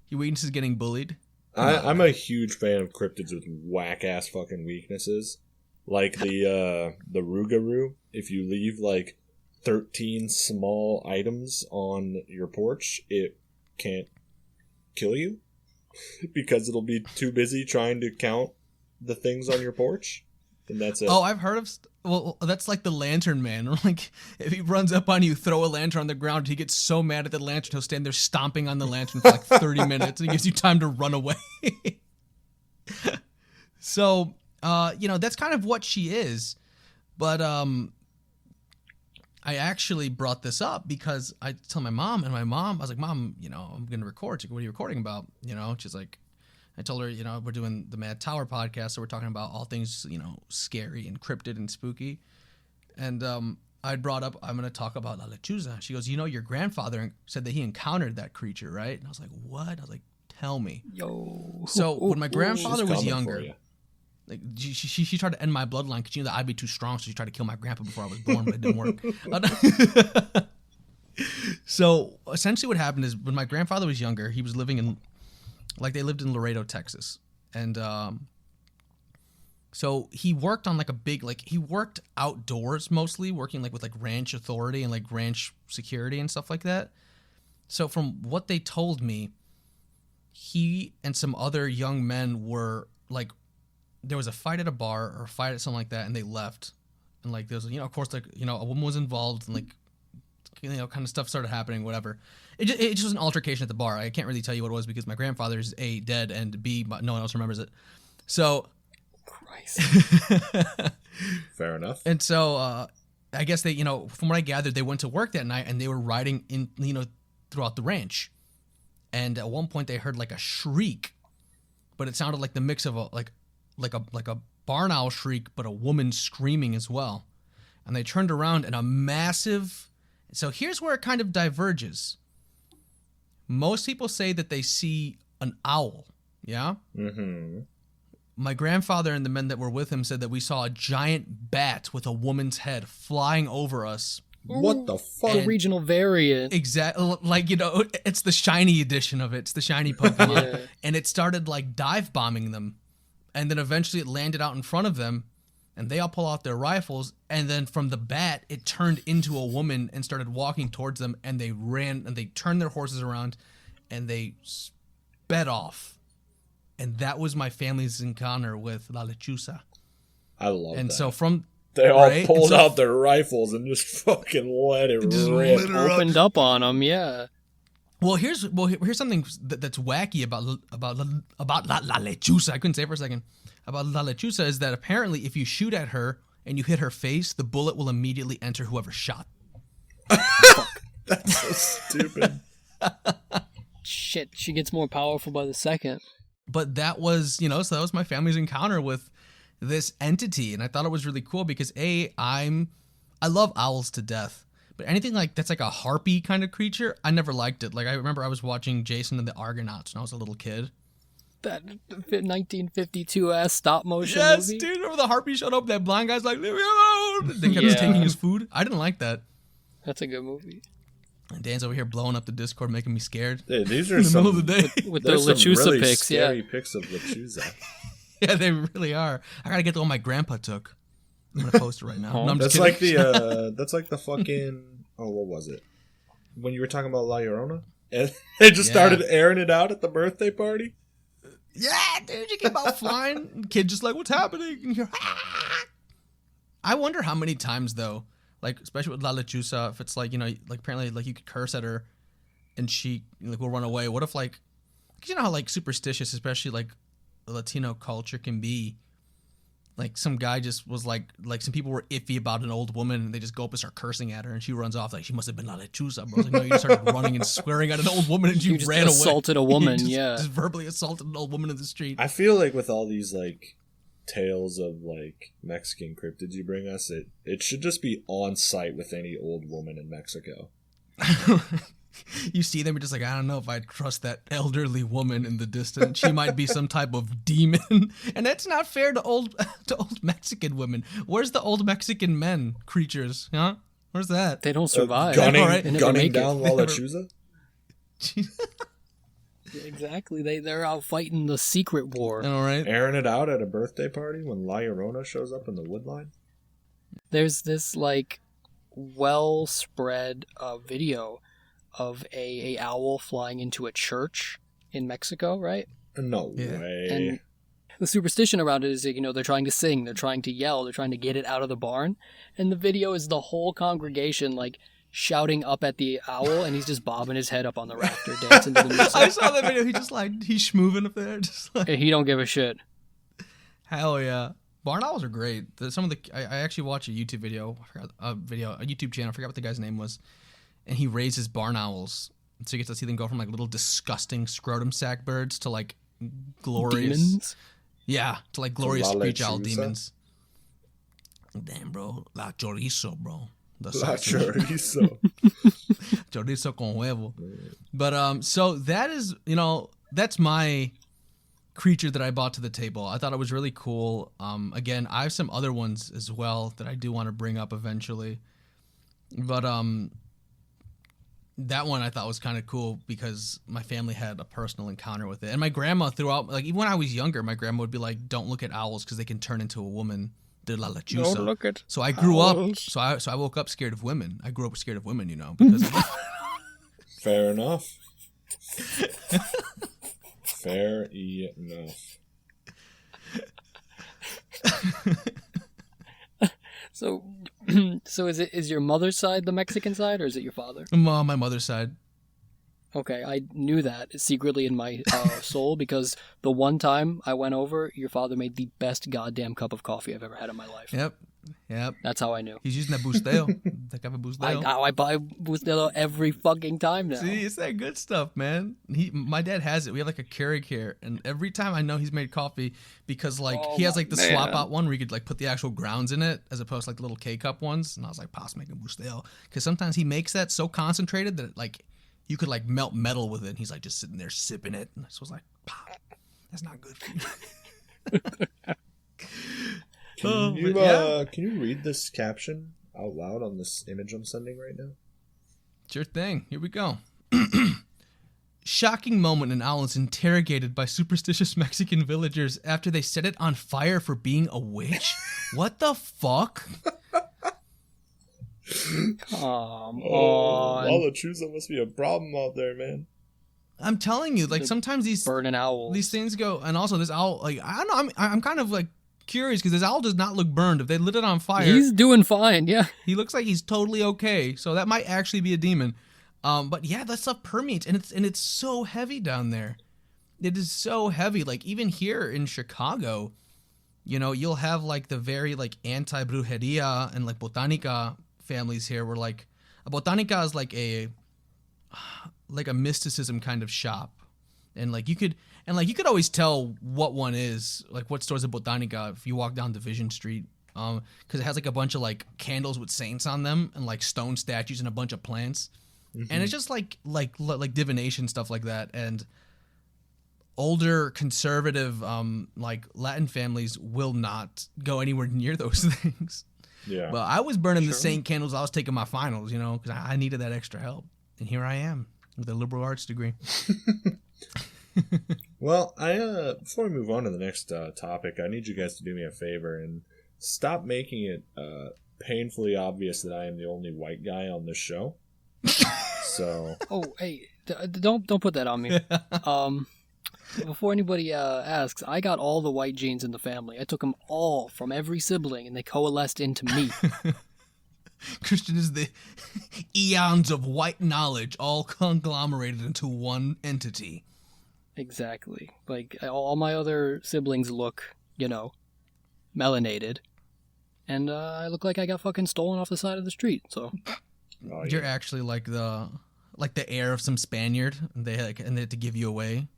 your weakness is getting bullied. I'm a huge fan of cryptids with whack ass fucking weaknesses, like the Rougarou. If you leave like 13 small items on your porch, it can't kill you because it'll be too busy trying to count the things on your porch. And that's it. Oh, I've heard of. Well, that's like the Lantern Man. Like if he runs up on you, throw a lantern on the ground. He gets so mad at the lantern, he'll stand there stomping on the lantern for like 30 minutes, and it gives you time to run away. So, that's kind of what she is. But I actually brought this up because I tell my mom, and I was like, "Mom, I'm going to record." She's like, "What are you recording about?" She's like, I told her, we're doing the Mad Tower podcast, so we're talking about all things, scary and cryptid and spooky. And I brought up, I'm going to talk about La Lechuza. She goes, your grandfather said that he encountered that creature, right? And I was like, what? I was like, tell me. Yo. So when my grandfather was younger, you. like she tried to end my bloodline because she knew that I'd be too strong, so she tried to kill my grandpa before I was born, but it didn't work. So essentially what happened is when my grandfather was younger, he was living in, like they lived in Laredo, Texas. And so he worked on like a big, like he worked outdoors mostly, working like with like ranch authority and like ranch security and stuff like that. So from what they told me, he and some other young men were like, there was a fight at a bar or a fight at something like that, and they left. And like there's, of course, like, a woman was involved and like kind of stuff started happening, whatever. It just was an altercation at the bar. I can't really tell you what it was because my grandfather's A, dead, and B, no one else remembers it. So, Christ. Fair enough. And so, I guess they, from what I gathered, they went to work that night and they were riding in, throughout the ranch. And at one point they heard like a shriek, but it sounded like the mix of a barn owl shriek, but a woman screaming as well. And they turned around and a massive. So here's where it kind of diverges. Most people say that they see an owl. Yeah. Mm-hmm. My grandfather and the men that were with him said that we saw a giant bat with a woman's head flying over us. What the fuck? A regional variant. Exactly. Like, it's the shiny edition of it. It's the shiny Pokemon. Yeah. And it started like dive bombing them. And then eventually it landed out in front of them. And they all pull out their rifles. And then from the bat, it turned into a woman and started walking towards them. And they ran and they turned their horses around and they sped off. And that was my family's encounter with La Lechuza. I love and that. so from they all right? pulled out their rifles and just fucking let it rip. Opened up on them, yeah. Well, here's something that's wacky about La Lechuza. I couldn't say it for a second. About La Lechuza is that apparently if you shoot at her and you hit her face, the bullet will immediately enter whoever shot. That's so stupid. Shit, she gets more powerful by the second. But that was, so that was my family's encounter with this entity, and I thought it was really cool because I love owls to death. But anything like that's like a harpy kind of creature, I never liked it. Like I remember I was watching Jason and the Argonauts when I was a little kid. That 1952 ass stop motion Yes, movie. dude, remember the harpy showed up, that blind guy's like, leave me alone. They kept taking his food. I didn't like that. That's a good movie. And Dan's over here blowing up the Discord, making me scared. Dude, these are in the some, middle of the day. With the there's some Lechuza really pics, scary pics of Lechuza. Yeah, they really are. I gotta get the one my grandpa took. I'm gonna post it right now. No, I'm just That's kidding. like the that's like the fucking what was it? When you were talking about La Llorona? And they just started airing it out at the birthday party? Yeah, dude, you came out flying. Kid just like, what's happening? And you're, ah! I wonder how many times though, like especially with La Lechuza, if it's like, like apparently like you could curse at her and she like will run away. What if like, cause you know how like superstitious, especially like Latino culture can be. Like some guy just was like some people were iffy about an old woman and they just go up and start cursing at her and she runs off like she must have been La Lechuza, bro. Like no, you just started running and swearing at an old woman and you just ran away. Assaulted a woman, Just verbally assaulted an old woman in the street. I feel like with all these like tales of like Mexican cryptids you bring us, it should just be on site with any old woman in Mexico. You see them, you're just like, I don't know if I'd trust that elderly woman in the distance. She might be some type of demon, and that's not fair to old Mexican women. Where's the old Mexican men creatures? Huh? Where's that? They don't survive. Gunning down La Lechuza? Exactly. They're out fighting the secret war. All right. Airing it out at a birthday party when La Llorona shows up in the wood line? There's this like well spread video of a owl flying into a church in Mexico, right? No way. And the superstition around it is, they're trying to sing, they're trying to yell, they're trying to get it out of the barn. And the video is the whole congregation, like, shouting up at the owl, and he's just bobbing his head up on the rafter, dancing to the music. I saw that video. He's schmooving up there. Just like, He don't give a shit. hell yeah. Barn owls are great. I actually watched a YouTube video. I forgot a YouTube channel. I forgot what the guy's name was. And he raises barn owls. So you get to see them go from like little disgusting scrotum sack birds to like glorious. Demons? Yeah, to like glorious La screech owl Lechuza? demons. Damn, bro. La chorizo, bro. The La sausage. Chorizo. Chorizo con huevo. But so that is, that's my creature that I brought to the table. I thought it was really cool. Again, I have some other ones as well that I do want to bring up eventually. But that one I thought was kind of cool because my family had a personal encounter with it. And my grandma throughout, like even when I was younger, my grandma would be like, don't look at owls because they can turn into a woman. De la Lechuza. Don't look at So I grew owls. up, so I woke up scared of women. I grew up scared of women, because Fair enough. Fair enough. So So is your mother's side the Mexican side, or is it your father? On my mother's side. Okay, I knew that secretly in my soul, because the one time I went over, your father made the best goddamn cup of coffee I've ever had in my life. Yep. That's how I knew. He's using that Bustelo. That cup of Bustelo. I buy Bustelo every fucking time now. See, it's that good stuff, man. My dad has it. We have like a Keurig here, and every time I know he's made coffee, because like he has like the swap out one where you could like put the actual grounds in it as opposed to like the little K-cup ones. And I was like, Pa's making Bustelo, because sometimes he makes that so concentrated that like you could like melt metal with it. And he's like just sitting there sipping it. And I was like, Pa, that's not good for you. Can you read this caption out loud on this image I'm sending right now? Sure thing. Here we go. Shocking moment, an owl is interrogated by superstitious Mexican villagers after they set it on fire for being a witch. What the fuck? Come on. Lechuza must be a problem out there, man. I'm telling you, like sometimes these burning owls, these things go, and also this owl, like I don't know, I'm kind of like curious because this owl does not look burned. If they lit it on fire, he's doing fine. Yeah, he looks like he's totally okay. So that might actually be a demon. But yeah, that stuff permeates, and it's so heavy down there. It is so heavy. Like even here in Chicago, you know, you'll have like the very like anti-brujeria and like botanica families here, where like a botanica is like a mysticism kind of shop, and like you could always tell what one is, like what store's a botanica if you walk down Division Street, because it has like a bunch of like candles with saints on them and like stone statues and a bunch of plants, and it's just like divination stuff like that. And older conservative like Latin families will not go anywhere near those things. Yeah. Well, I was burning the saint candles. I was taking my finals, you know, because I needed that extra help, and here I am with a liberal arts degree. Well, before we move on to the next topic, I need you guys to do me a favor and stop making it painfully obvious that I am the only white guy on this show. So. Oh, hey, don't put that on me. Before anybody asks, I got all the white genes in the family. I took them all from every sibling, and they coalesced into me. Christian is the eons of white knowledge all conglomerated into one entity. Exactly. Like, all my other siblings look, you know, melanated. And I look like I got fucking stolen off the side of the street, so. Oh, You're actually like the heir of some Spaniard, and they had to give you away.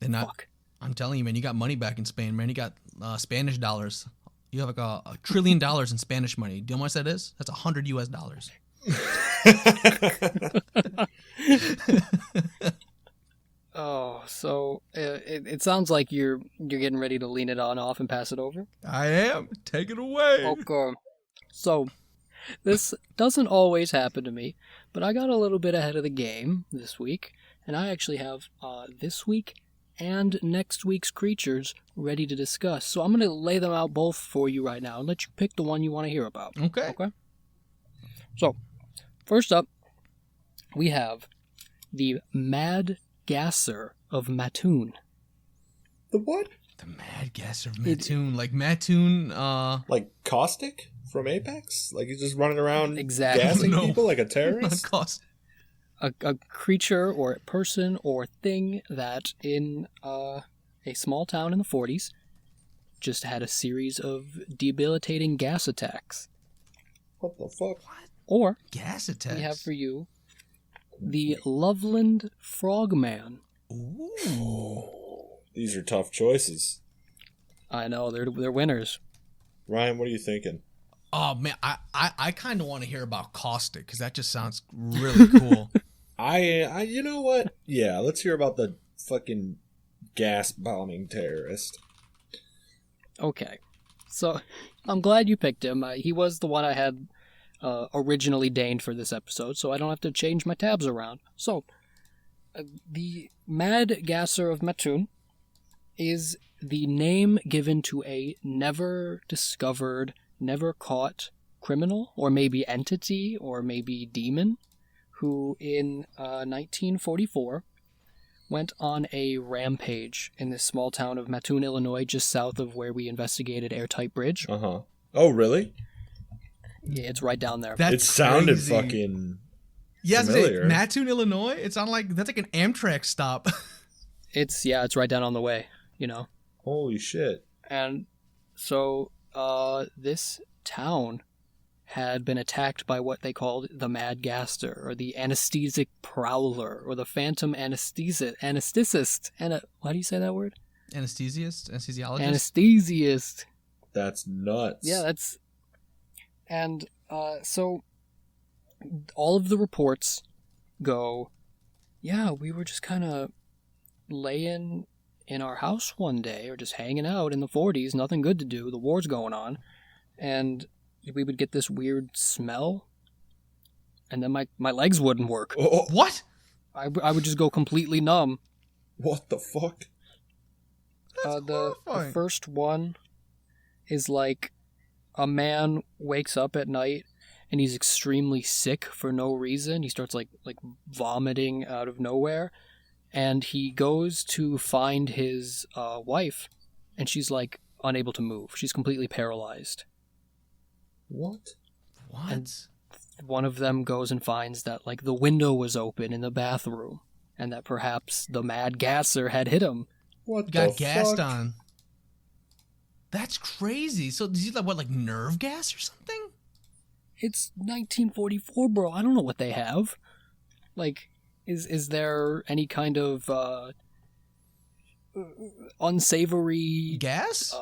Fuck. I'm telling you, man, you got money back in Spain, man. You got Spanish dollars. You have like $1 trillion in Spanish money. Do you know how much that is? That's $100 US. Oh, so it sounds like you're getting ready to lean it on off and pass it over? I am. Take it away. Okay. So, this doesn't always happen to me, but I got a little bit ahead of the game this week, and I actually have this week and next week's creatures ready to discuss. So I'm going to lay them out both for you right now and let you pick the one you want to hear about. Okay. So, first up, we have the Mad Gasser of Mattoon. The what? The Mad Gasser of Mattoon. Like Mattoon, Like Caustic from Apex? Like he's just running around Exactly. gassing No. people like a not terrorist? cost. A creature or a person or thing that in a small town in the 40s just had a series of debilitating gas attacks. What the fuck? Or Gas attacks. we have for you the Loveland Frogman. Ooh. These are tough choices. I know, they're winners. Ryan, what are you thinking? Oh man, I kind of want to hear about Caustic because that just sounds really cool. I you know what? Yeah, let's hear about the fucking gas bombing terrorist. Okay, so I'm glad you picked him. He was the one I had originally deigned for this episode, so I don't have to change my tabs around. So, the Mad Gasser of Mattoon is the name given to a never discovered, never caught criminal, or maybe entity, or maybe demon, who in 1944 went on a rampage in this small town of Mattoon, Illinois, just south of where we investigated Airtight Bridge. Uh-huh. Oh, really? Yeah, it's right down there. That's it sounded crazy. fucking Yes, familiar. Mattoon, Illinois. It's on that's like an Amtrak stop. It's right down on the way, you know. Holy shit. And so this town had been attacked by what they called the Mad Gaster, or the anesthetic prowler, or the phantom anesthetist. How do you say that word? Anesthesiologist. Anesthesiast. That's nuts. Yeah, that's... And so all of the reports go, yeah, we were just kind of laying in our house one day, or just hanging out in the 40s, nothing good to do, the war's going on, and we would get this weird smell, and then my legs wouldn't work. Oh, What? I would just go completely numb. what the fuck? The horrifying. first one is like a man wakes up at night and he's extremely sick for no reason. He starts like vomiting out of nowhere, and he goes to find his wife, and she's like unable to move. She's completely paralyzed. What? What? And one of them goes and finds that like the window was open in the bathroom, and that perhaps the Mad Gasser had hit him. What Got the gassed fuck? on. That's crazy. So did you like nerve gas or something? It's 1944, bro. I don't know what they have. Like, is there any kind of unsavory Gas?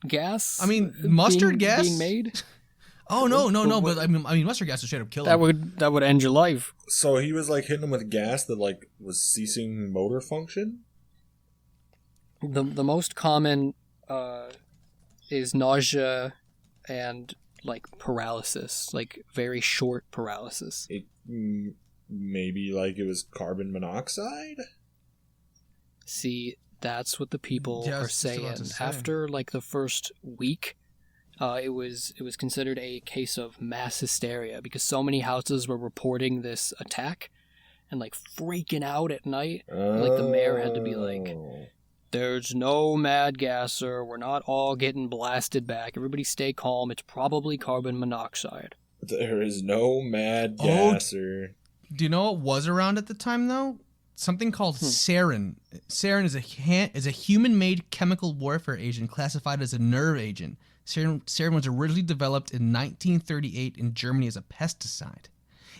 gas? I mean, mustard gas? being made. Oh no! what- But I mean, mustard gas would straight up kill That him. would end your life. So he was like hitting him with gas that like was ceasing motor function? The most common is nausea and like paralysis, like very short paralysis. It maybe like it was carbon monoxide? See, that's what the people Yeah, I are was just about saying. to say. After like the first week, it was considered a case of mass hysteria because so many houses were reporting this attack and like freaking out at night. Like the mayor had to be like, Oh. "There's no Mad Gasser. We're not all getting blasted back. Everybody stay calm. It's probably carbon monoxide." There is no mad Oh. gasser. Do you know what was around at the time though? Something called sarin. Sarin is a human-made chemical warfare agent classified as a nerve agent. Sarin was originally developed in 1938 in Germany as a pesticide.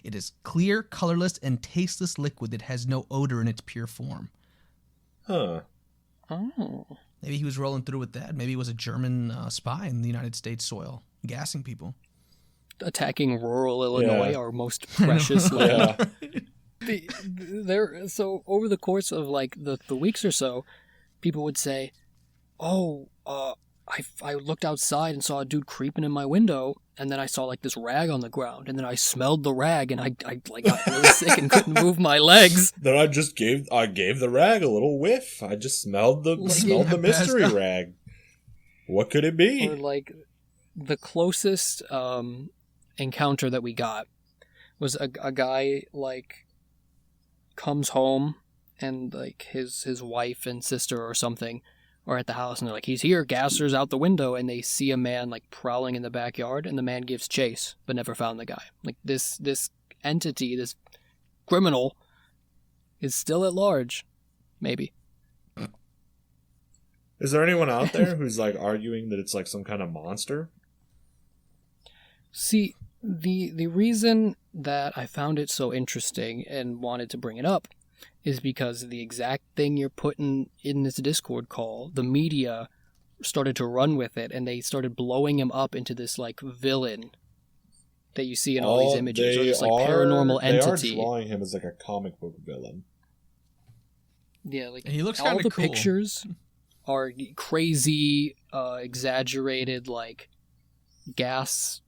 It is clear, colorless, and tasteless liquid that has no odor in its pure form. Huh. Oh. Maybe he was rolling through with that. Maybe he was a German spy in the United States soil, gassing people. Attacking rural Illinois, Yeah. our most precious land. Yeah. So over the course of like the weeks or so, people would say, "Oh, I looked outside and saw a dude creeping in my window, and then I saw like this rag on the ground, and then I smelled the rag, and I like got really sick and couldn't move my legs." Then I gave the rag a little whiff. I just smelled the I mystery passed out. rag. What could it be? Or like the closest encounter that we got was a guy like comes home and like his wife and sister or something are at the house and they're like, "He's here, Gasser's out the window," and they see a man like prowling in the backyard, and the man gives chase but never found the guy. Like this entity, this criminal is still at large. Maybe. Is there anyone out there who's like arguing that it's like some kind of monster? See, the reason that I found it so interesting and wanted to bring it up is because the exact thing you're putting in this Discord call, the media started to run with it, and they started blowing him up into this like villain that you see in all these images, or this like paranormal entity. They are drawing him as like a comic book villain. Yeah, like And he looks all kinda the cool. pictures are crazy, exaggerated, like gas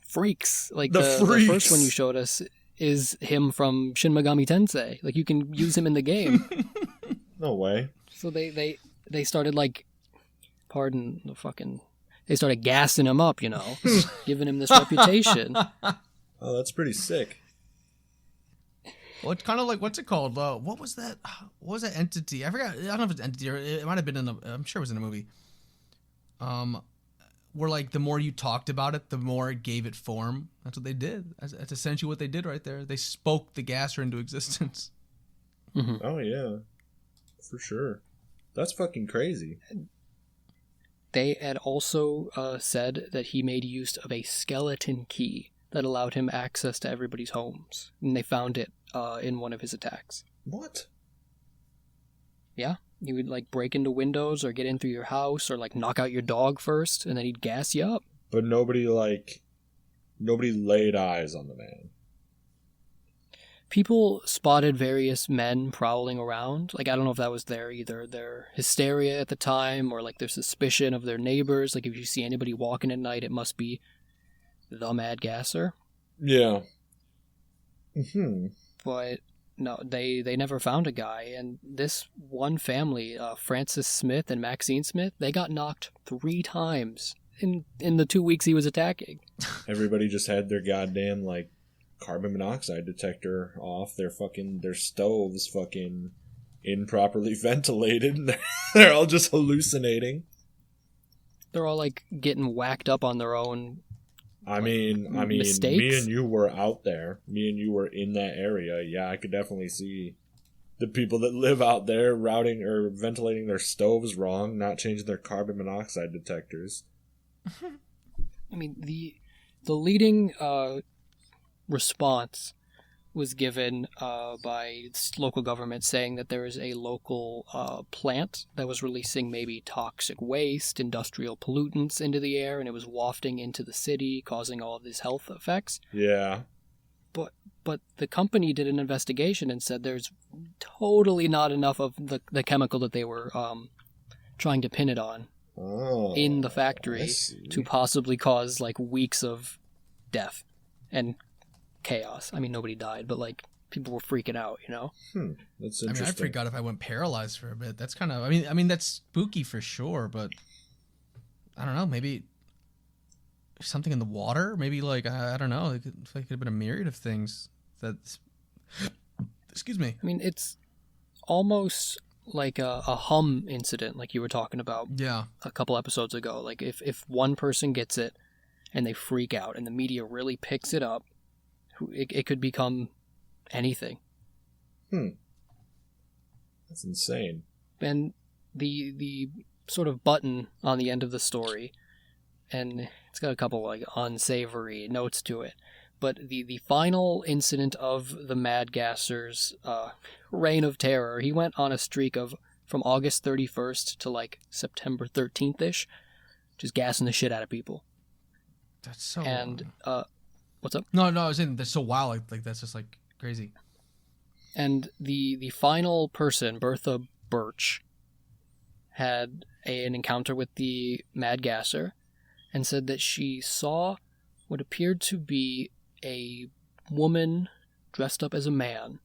freaks. Like The the freaks. first one you showed us is him from Shin Megami Tensei. Like you can use him in the game. No way. So they started like, pardon the fucking, they started gassing him up, you know, giving him this reputation. Oh, that's pretty sick. Well, it's kind of like, what's it called? What was that? What was that entity? I forgot. I don't know if it's entity or it might have been in the. I'm sure it was in a movie. where like the more you talked about it, the more it gave it form. That's what they did. That's essentially what they did right there. They spoke the gasser into existence. Mm-hmm. Oh yeah, for sure. That's fucking crazy. They had also said that he made use of a skeleton key that allowed him access to everybody's homes, and they found it in one of his attacks. What? Yeah, he would like break into windows or get in through your house or like knock out your dog first, and then he'd gas you up. But nobody laid eyes on the man. People spotted various men prowling around. Like, I don't know if that was their hysteria at the time or like their suspicion of their neighbors. Like, if you see anybody walking at night, it must be the Mad Gasser. Yeah. But no, they never found a guy. And this one family, Francis Smith and Maxine Smith, they got knocked 3 times in the 2 weeks he was attacking. Everybody just had their goddamn like carbon monoxide detector off. Their stoves fucking improperly ventilated. They're all just hallucinating. They're all like getting whacked up on their own. I mean, mistakes? me and you were out there. Me and you were in that area. Yeah, I could definitely see the people that live out there routing or ventilating their stoves wrong, not changing their carbon monoxide detectors. I mean, the leading response was given by local government saying that there is a local plant that was releasing maybe toxic waste, industrial pollutants into the air, and it was wafting into the city, causing all of these health effects. Yeah. But the company did an investigation and said there's totally not enough of the chemical that they were trying to pin it on in the factory to possibly cause like weeks of death and chaos. I mean, nobody died, but like people were freaking out, you know? That's I mean, interesting. I'd freak out if I went paralyzed for a bit. That's kind of, I mean, that's spooky for sure, but I don't know, maybe something in the water? Maybe like, I don't know, it could have been a myriad of things that's, excuse me. I mean, it's almost like a hum incident like you were talking about a couple episodes ago. Like if one person gets it and they freak out and the media really picks it up, it could become anything. That's insane. And the sort of button on the end of the story, and it's got a couple like unsavory notes to it, but the final incident of the Mad Gasser's reign of terror, he went on a streak of from August 31st to like September 13th-ish, just gassing the shit out of people. That's so... And what's up? No, I was saying that's so wild. Like that's just like crazy. And the final person, Bertha Birch, had an encounter with the Mad Gasser and said that she saw what appeared to be a woman dressed up as a man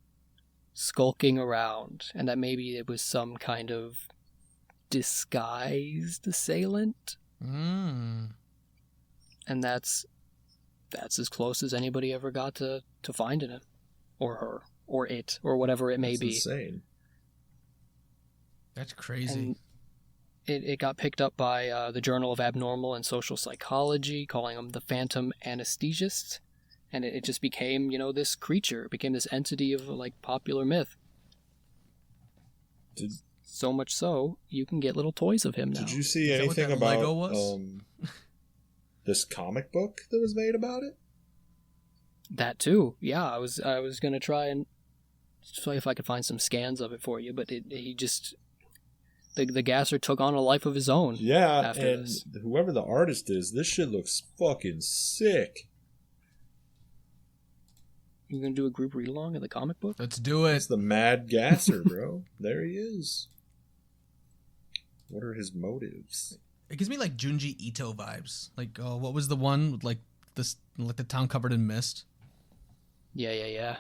skulking around, and that maybe it was some kind of disguised assailant. And that's as close as anybody ever got to finding it, or her, or it, or whatever it may be. Insane. That's crazy. And it got picked up by the Journal of Abnormal and Social Psychology, calling him the Phantom Anesthesist, and it just became, this creature. It became this entity of like popular myth. So much so, you can get little toys of him now. Did you see Is that anything what that about Lego was? this comic book that was made about it? That too. Yeah, I was gonna try and see if I could find some scans of it for you, but he just the gasser took on a life of his own. Yeah, after and this. whoever the artist is, this shit looks fucking sick. You gonna do a group read along of the comic book? Let's do it. It's the Mad Gasser, bro. There he is. What are his motives? It gives me like Junji Ito vibes. Like, what was the one with like this, like the town covered in mist? Yeah.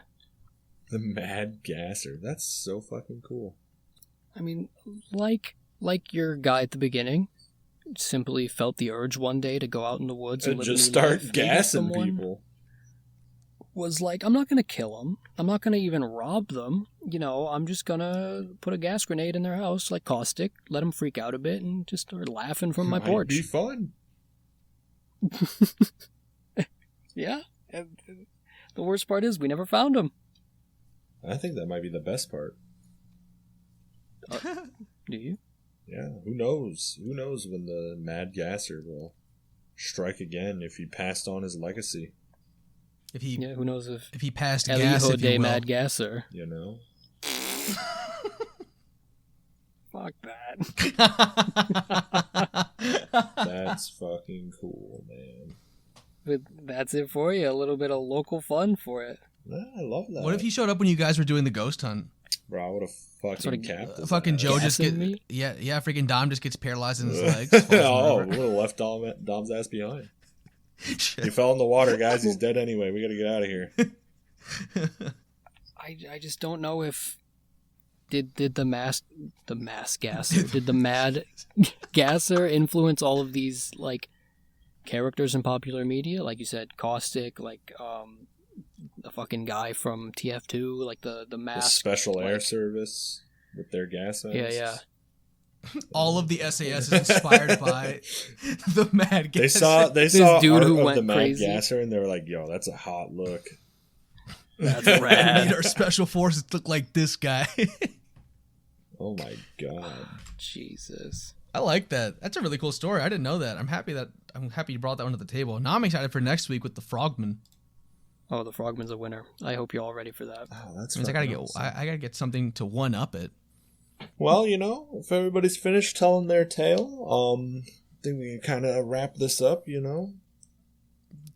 The Mad Gasser. That's so fucking cool. I mean, like your guy at the beginning, simply felt the urge one day to go out in the woods and live just a new life. start Maybe gassing someone people. Was like, I'm not gonna kill them. I'm not gonna even rob them. I'm just gonna put a gas grenade in their house, like caustic, let them freak out a bit, and just start laughing from my Might porch. be fun. Yeah. And the worst part is we never found him. I think that might be the best part. Do you? Yeah, who knows? Who knows when the Mad Gasser will strike again if he passed on his legacy, Yeah, who knows if he passed gas, Elijo if you de will. Mad Gasser. you know? Fuck that. That's fucking cool, man. But that's it for you. A little bit of local fun for it. Yeah, I love that. What if he showed up when you guys were doing the ghost hunt? Bro, I would have fucking Sort of capped his Fucking ass. Joe just Gassing get me? yeah, freaking Dom just gets paralyzed in his legs. falls in the Oh, river. we would have left Dom's ass behind. Shit. He fell in the water, guys. He's dead anyway. We gotta get out of here. I just don't know if did the mass gasser did the Mad Gasser influence all of these like characters in popular media, like you said, Caustic, like the fucking guy from TF2, like the The mask, Special Air like- Service with their gas masks. Yeah. All of the SAS is inspired by the Mad They Gasser. saw dude dude art who of went the Mad crazy. Gasser, and they were like, "Yo, that's a hot look." That's We rad. need our special forces to look like this guy. Oh my god. Jesus. I like that. That's a really cool story. I didn't know that. I'm happy you brought that one to the table. Now I'm excited for next week with the Frogman. Oh, the Frogman's a winner. I hope you're all ready for that. Oh, that's Means I gotta fucking get awesome. I gotta get something to one up it. Well, if everybody's finished telling their tale, I think we can kind of wrap this up,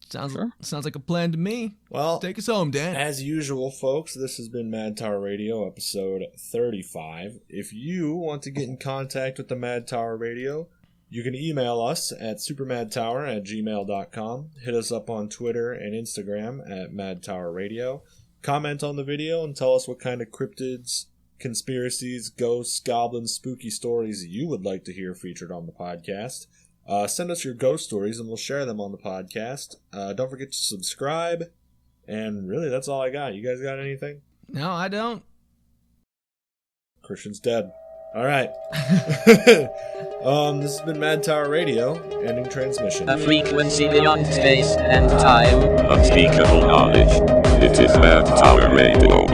Sounds Sure. like a plan to me. Well, Take us home, Dan. as usual, folks, this has been Mad Tower Radio, episode 35. If you want to get in contact with the Mad Tower Radio, you can email us at supermadtower@gmail.com. Hit us up on Twitter and Instagram at Mad Tower Radio. Comment on the video and tell us what kind of cryptids, conspiracies, ghosts, goblins, spooky stories you would like to hear featured on the podcast. Send us your ghost stories and we'll share them on the podcast. Don't forget to subscribe. And really, that's all I got. You guys got anything? No, I don't. Christian's dead. All right. This has been Mad Tower Radio, ending transmission. A frequency beyond space and time. Unspeakable knowledge. It is Mad Tower Radio.